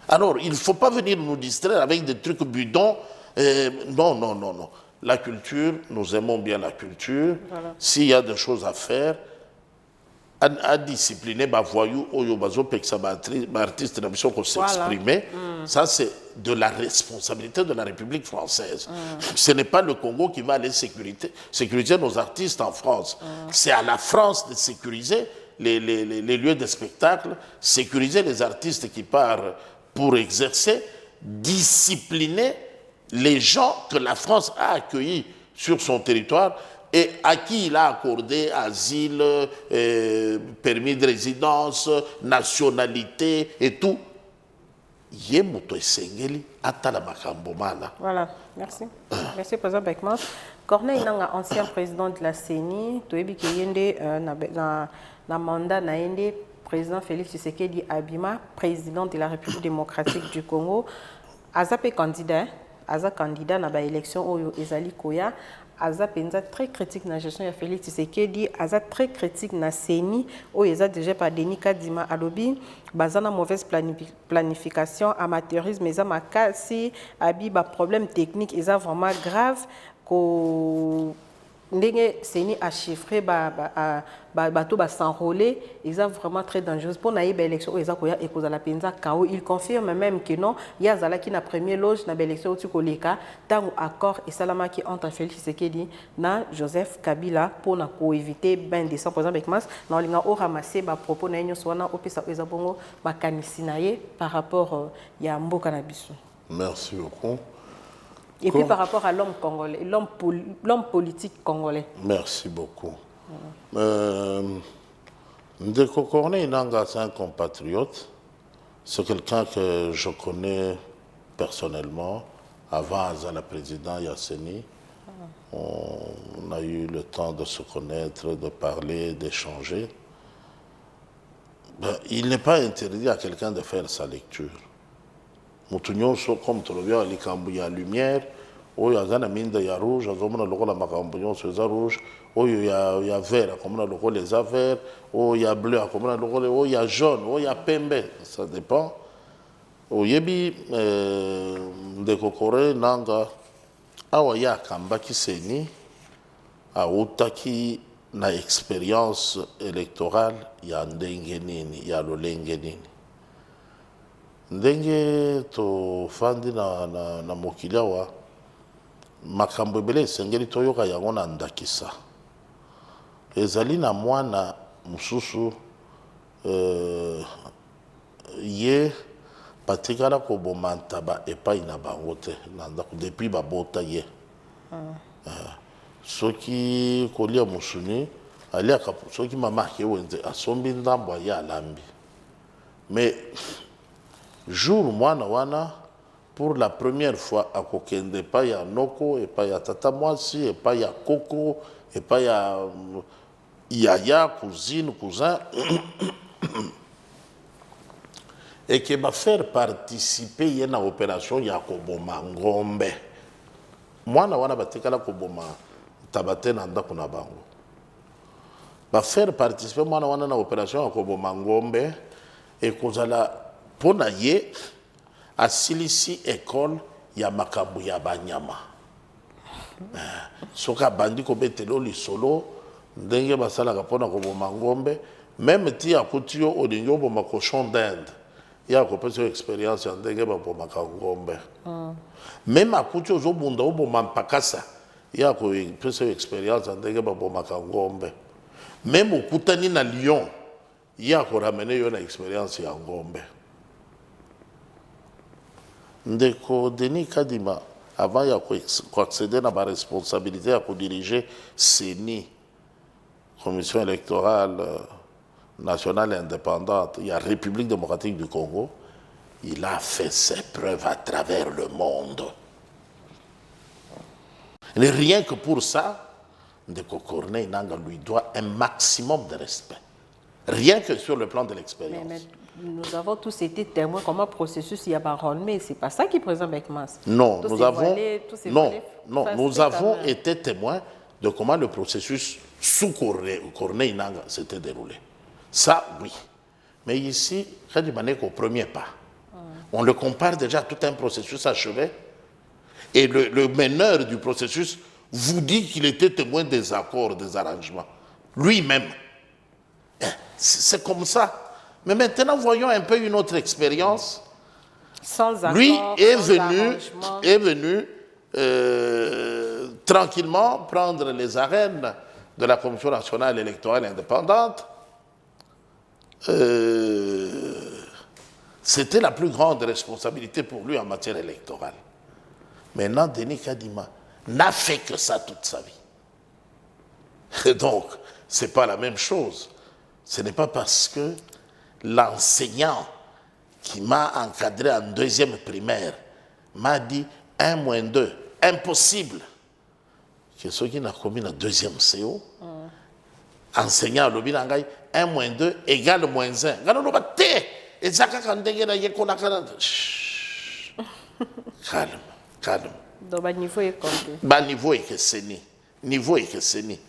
Alors, il ne faut pas venir nous distraire avec des trucs bidons. Non, non, non, non. La culture, nous aimons bien la culture. Voilà. S'il y a des choses à faire, à discipliner, voyou, artiste, s'exprimer, ça c'est de la responsabilité de la République française. Ce n'est pas le Congo qui va aller sécuriser nos artistes en France. C'est à la France de sécuriser les lieux de spectacle, sécuriser les artistes qui partent pour exercer, discipliner les gens que la France a accueillis sur son territoire et à qui il a accordé asile, permis de résidence, nationalité et tout. Voilà, merci. Merci, Président Beckman. Corneille Nanga, ancien président de la CENI, Toebi Kiyende, na mandat Naende, président Félix Tshisekedi Abima, président de la République démocratique du Congo, Azapé candidat aza candidat na ba élection oyo ezali koya aza penza très critique na gestion ya Félix Tshisekedi aza très critique na CENI oyo eza déjà par Denis Kadima alobi bazana mauvaise planification amateurisme eza makasi abi ba problème technique eza vraiment grave ko ndenge CENI a chiffré bato s'enrôler ils sont vraiment très dangereux pour naïba élection ils ont koya et la penza KO il confirme même que non il y a zala qui na premier loge na élection au tukoleka tant accord et salama qui entre Félix Tshisekedi na Joseph Kabila pour na ko éviter ben décembre par exemple avec mas na linga o ramasser ba propos na nyo swana opesa eza bongo makanisi na ye par rapport ya mboka na biso. Merci beaucoup. Et puis par rapport à l'homme congolais, l'homme politique congolais. Merci beaucoup. Ndeko Corneille Nangaa, c'est un compatriote. C'est quelqu'un que je connais personnellement. Avant la présidente Yasseni, on a eu le temps de se connaître, de parler, d'échanger. Il n'est pas interdit à quelqu'un de faire sa lecture. Mutunyonso comme tu le vois, il y a lumière. Oh, il y a mine de rouge, comme on a la macambouillon sur les rouge. Oh, il y a vert, comme on a les verts. Oh, il y a bleu, comme on a oh, il y a jaune, oh, il y a pembe. Ça dépend. Oh, yebi de kokore nanga. Awa ya kamba ki seni. A utaki na expérience électorale ya ndenge nini, ya lolenge nini. Ndenge to fandi na mokili awa makambo ebele esengeli toyoka yango na ndakisa ezali na mwana mosusu ye batikala koboma ntaba epai na bango te na ndako depuis babota ye soki kolia mosuni aliaka soki mama ake wenze asombi ndambo aye alambi mais jour mwana wana pour la première fois à kokende pas ya noko et pas ya tata mwasi et pas ya koko et pas ya yaya cousine cousin et qui va faire participer à une opération ya koboma ngombe mwana wana batekala koboma tabate na ndako na bango va faire participer mwana wana na opération ya koboma ngombe et kozala pona ye asilisi école ya makambo ya banyama soka bandi kobetelo lisolo ndenge basalaka pona koboma ngombe même ti akuti yo olingi oboma cochon d'Inde ya kopesa expérience ya ndenge babomaka ngombe même akuti ozobunda oboma mpakasa ya kopesa expérience ya ndenge babomaka ngombe même okutani na Lyon ya koramene yo na expérience ya ngombe. Ndeko Denis Kadima, avant d'accéder à ma responsabilité à diriger CENI, Commission électorale nationale indépendante, il y a République démocratique du Congo, il a fait ses preuves à travers le monde. Et rien que pour ça, Ndeko Corneille Nangaa lui doit un maximum de respect. Rien que sur le plan de l'expérience. Mais nous avons tous été témoins comment le processus y a baronné, mais ce n'est pas ça qui présente avec Mas. Non, nous avons été témoins de comment le processus sous Corneille Nangaa s'était déroulé. Ça, oui. Mais ici, au premier pas. On le compare déjà à tout un processus achevé. Et le meneur du processus vous dit qu'il était témoin des accords, des arrangements. Lui-même. C'est comme ça. Mais maintenant, voyons un peu une autre expérience. Sans accord, lui est sans venu tranquillement prendre les arènes de la Commission nationale électorale indépendante. C'était la plus grande responsabilité pour lui en matière électorale. Maintenant, Denis Kadima n'a fait que ça toute sa vie. Et donc, ce n'est pas la même chose. Ce n'est pas parce que l'enseignant qui m'a encadré en deuxième primaire m'a dit 1 moins 2, impossible. Que ceux qui n'ont commis la deuxième CO, enseignant le bilangai 1 moins 2 égale moins 1. Calme, calme. Donc, le niveau est compté. Le niveau est que c'est ni. Niveau est que c'est ni.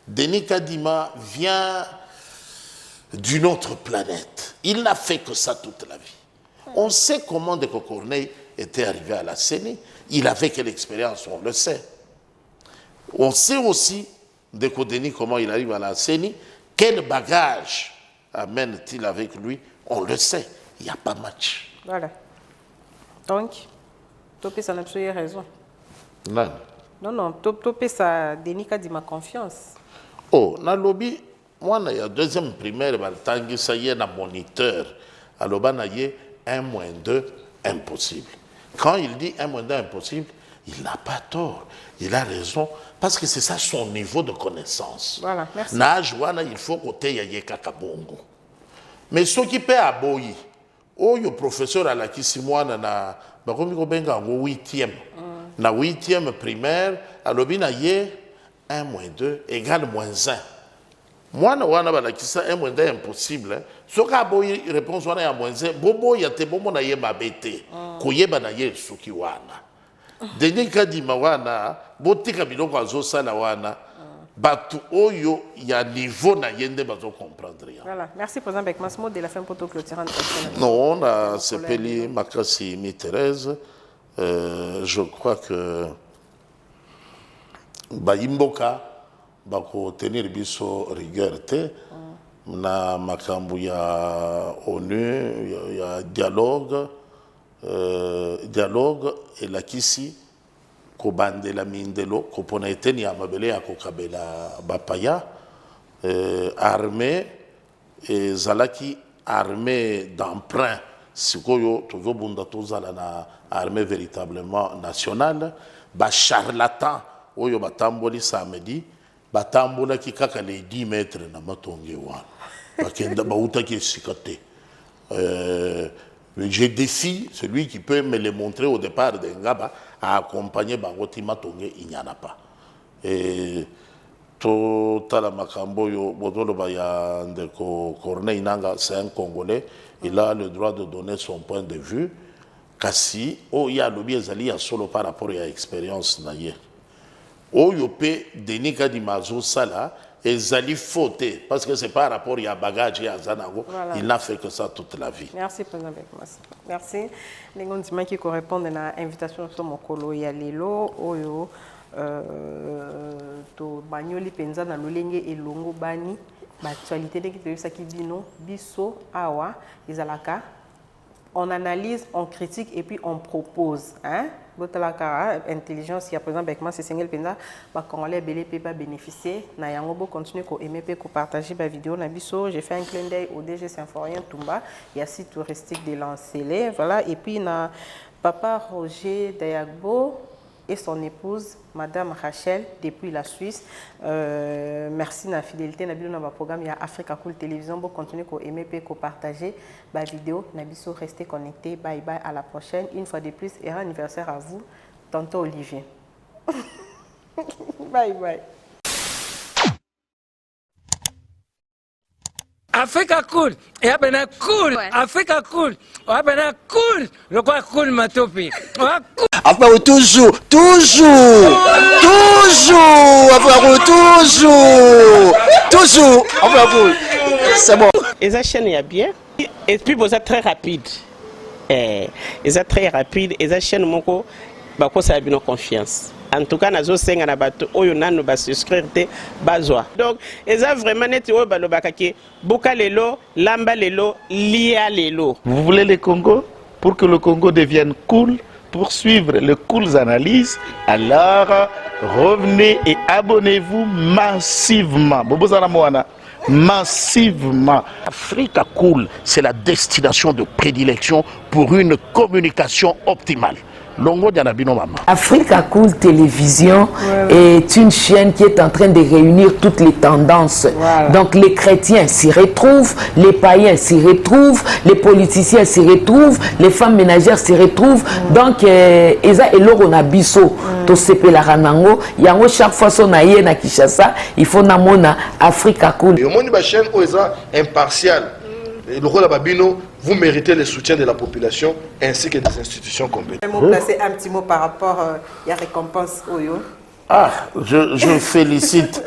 Denis Kadima vient d'une autre planète. Il n'a fait que ça toute la vie. On sait comment Ndeko Corneille était arrivé à la CENI. Il avait quelle expérience, on le sait. On sait aussi, Ndeko Denis, comment il arrive à la CENI, quel bagage amène-t-il avec lui, on le sait. Il n'y a pas match. Voilà. Donc, Topé, ça n'a pas eu raison. Non. Non, Topé, ça Denis Kadima confiance. Oh, dans le lobby, moi, il y a deuxième primaire, ça y est, un moniteur. Alors, il y a 1-2, impossible. Quand il dit 1-2, impossible, il n'a pas tort. Il a raison. Parce que c'est ça son niveau de connaissance. Voilà, merci. Il faut côté Yaye Kakabongo. Mais ce qui peut aboyer, le professeur à la Kissimouana, na 8e. Na 8e primaire, à l'obina yé, 1-2 égale -1. Moi, je suis 1-2 impossible. Ce qui a réponse à -1, bobo yate bobo na ye mabete. Koyeba na ye suki wana. Denis Kadima wana, botika biloko azosala wana, batu oyo ya niveau na yende bazo comprendre. Voilà, merci président Beckman. Ce mot de la fin pour tout clôturer. Non, on a Sepeli Makasi Mi-Thérèse. Je crois que Baimboka bako tenir biso rigueur te na makambu ya ONU ya dialogue et la kisi ko bandela mindelo ko pona eteni ya mabele ya ko kabela bapaya armée et zalaki armée d'emprunt sikoyo tozo bunda tozala na armée véritablement nationale ba charlatan oyo batamboli samedi batambola ki kaka les 10 mètres na matonge wana bakenda bauta ki sikate je défie celui qui peut me le montrer au départ de Ngaba à accompagner Bangoti Matonge, il n'y en a pas. Et tout la makambo yo bodolo baya Ndeko Corneille Nanga, c'est un Congolais, il a le droit de donner son point de vue. Kasi o ya lobi ezali ya solo par rapport à expérience na ye. O yope Denis Kadimazo sala ezali fauté parce que c'est par rapport à bagage à Zanago, voilà. Il n'a fait que ça toute la vie. Merci président Beckman. Merci. Les gens qui correspondent à l'invitation de Mokolo ya lelo oyo to banyoli penza na lolenge elongo bani actualité de qui ça qui bino biso awa izalaka. On analyse, on critique et puis on propose. Hein? Intelligence, il y a par exemple Beckman, c'est single penda, bah Congolais belé peut pas bénéficier. Na yangobo continue ko aimer ko partager ba vidéo na biso. J'ai fait un clin d'œil au DG Symphorien Tumba. Il y a site touristique de Lancélé, voilà. Et puis na papa Roger Dayagbo et son épouse Madame Rachel depuis la Suisse. Merci de la fidélité dans le programme. Il y a Africa Cool Télévision. Pour continuer à aimer et à partager la vidéo. Nabiso, restez connectés. Bye bye. À la prochaine. Une fois de plus, et un anniversaire à vous. Tonton Olivier. Bye bye. Africa Cool, et abena cool, Africa Cool, abena cool, le quoi cool matopi. Enfin, toujours, enfin, cool. C'est bon. Et ça chaîne est bien, et puis vous êtes très rapide. Et ça très rapide, et ça chaîne moko, bah quoi ça a bien confiance. En tout cas, nazo senga na bato oyo nanu ba souscrire te bazwa. Donc, eza vraiment neti oyo balobaka ke boka lelo, lamba lelo, lia lelo. Vous voulez le Congo? Pour que le Congo devienne cool, pour suivre les cool analyses, alors revenez et abonnez-vous massivement. Bobozana Moana. Massivement. Africa Cool, c'est la destination de prédilection pour une communication optimale. Africa Cool Télévision est une chaîne qui est en train de réunir toutes les tendances. Voilà. Donc les chrétiens s'y retrouvent, les païens s'y retrouvent, les politiciens s'y retrouvent, les femmes ménagères s'y retrouvent. Donc Eza eloro na biso to sepela ranango yango chaque fois son aye na Kinshasa, il faut namona Africa Cool. Et au monde ba chaîne Eza impartial. Le rôle babino vous méritez le soutien de la population ainsi que des institutions compétentes. Je vais placer un petit mot par rapport à la récompense Oyo. Ah, je félicite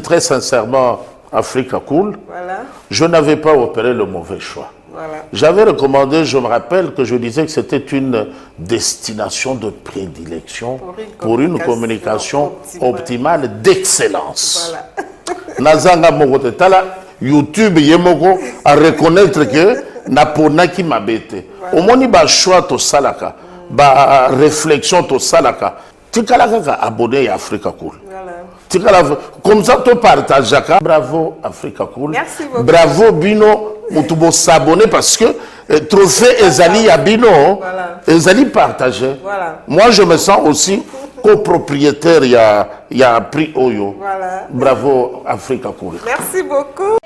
très sincèrement Africa Cool. Voilà. Je n'avais pas opéré le mauvais choix. Voilà. J'avais recommandé, je me rappelle que je disais que c'était une destination de prédilection pour une communication optimale d'excellence. Voilà. Nazanga Mogote Tala, YouTube Yemoko à reconnaître que Naponaki Mabete. Au moins, il y a choix to salaka, ba réflexion to salaka. Tikalaka abonné à Africa Cool. Comme ça, tu partages. Bravo Africa Cool. Merci beaucoup. Bravo Bino. Mutubo s'abonner parce que trophée Ezali Abino, Ezali partagé. Voilà. Moi, je me sens aussi copropriétaire. Il y a prix Oyo. Voilà. Bravo Africa Cool. Merci beaucoup.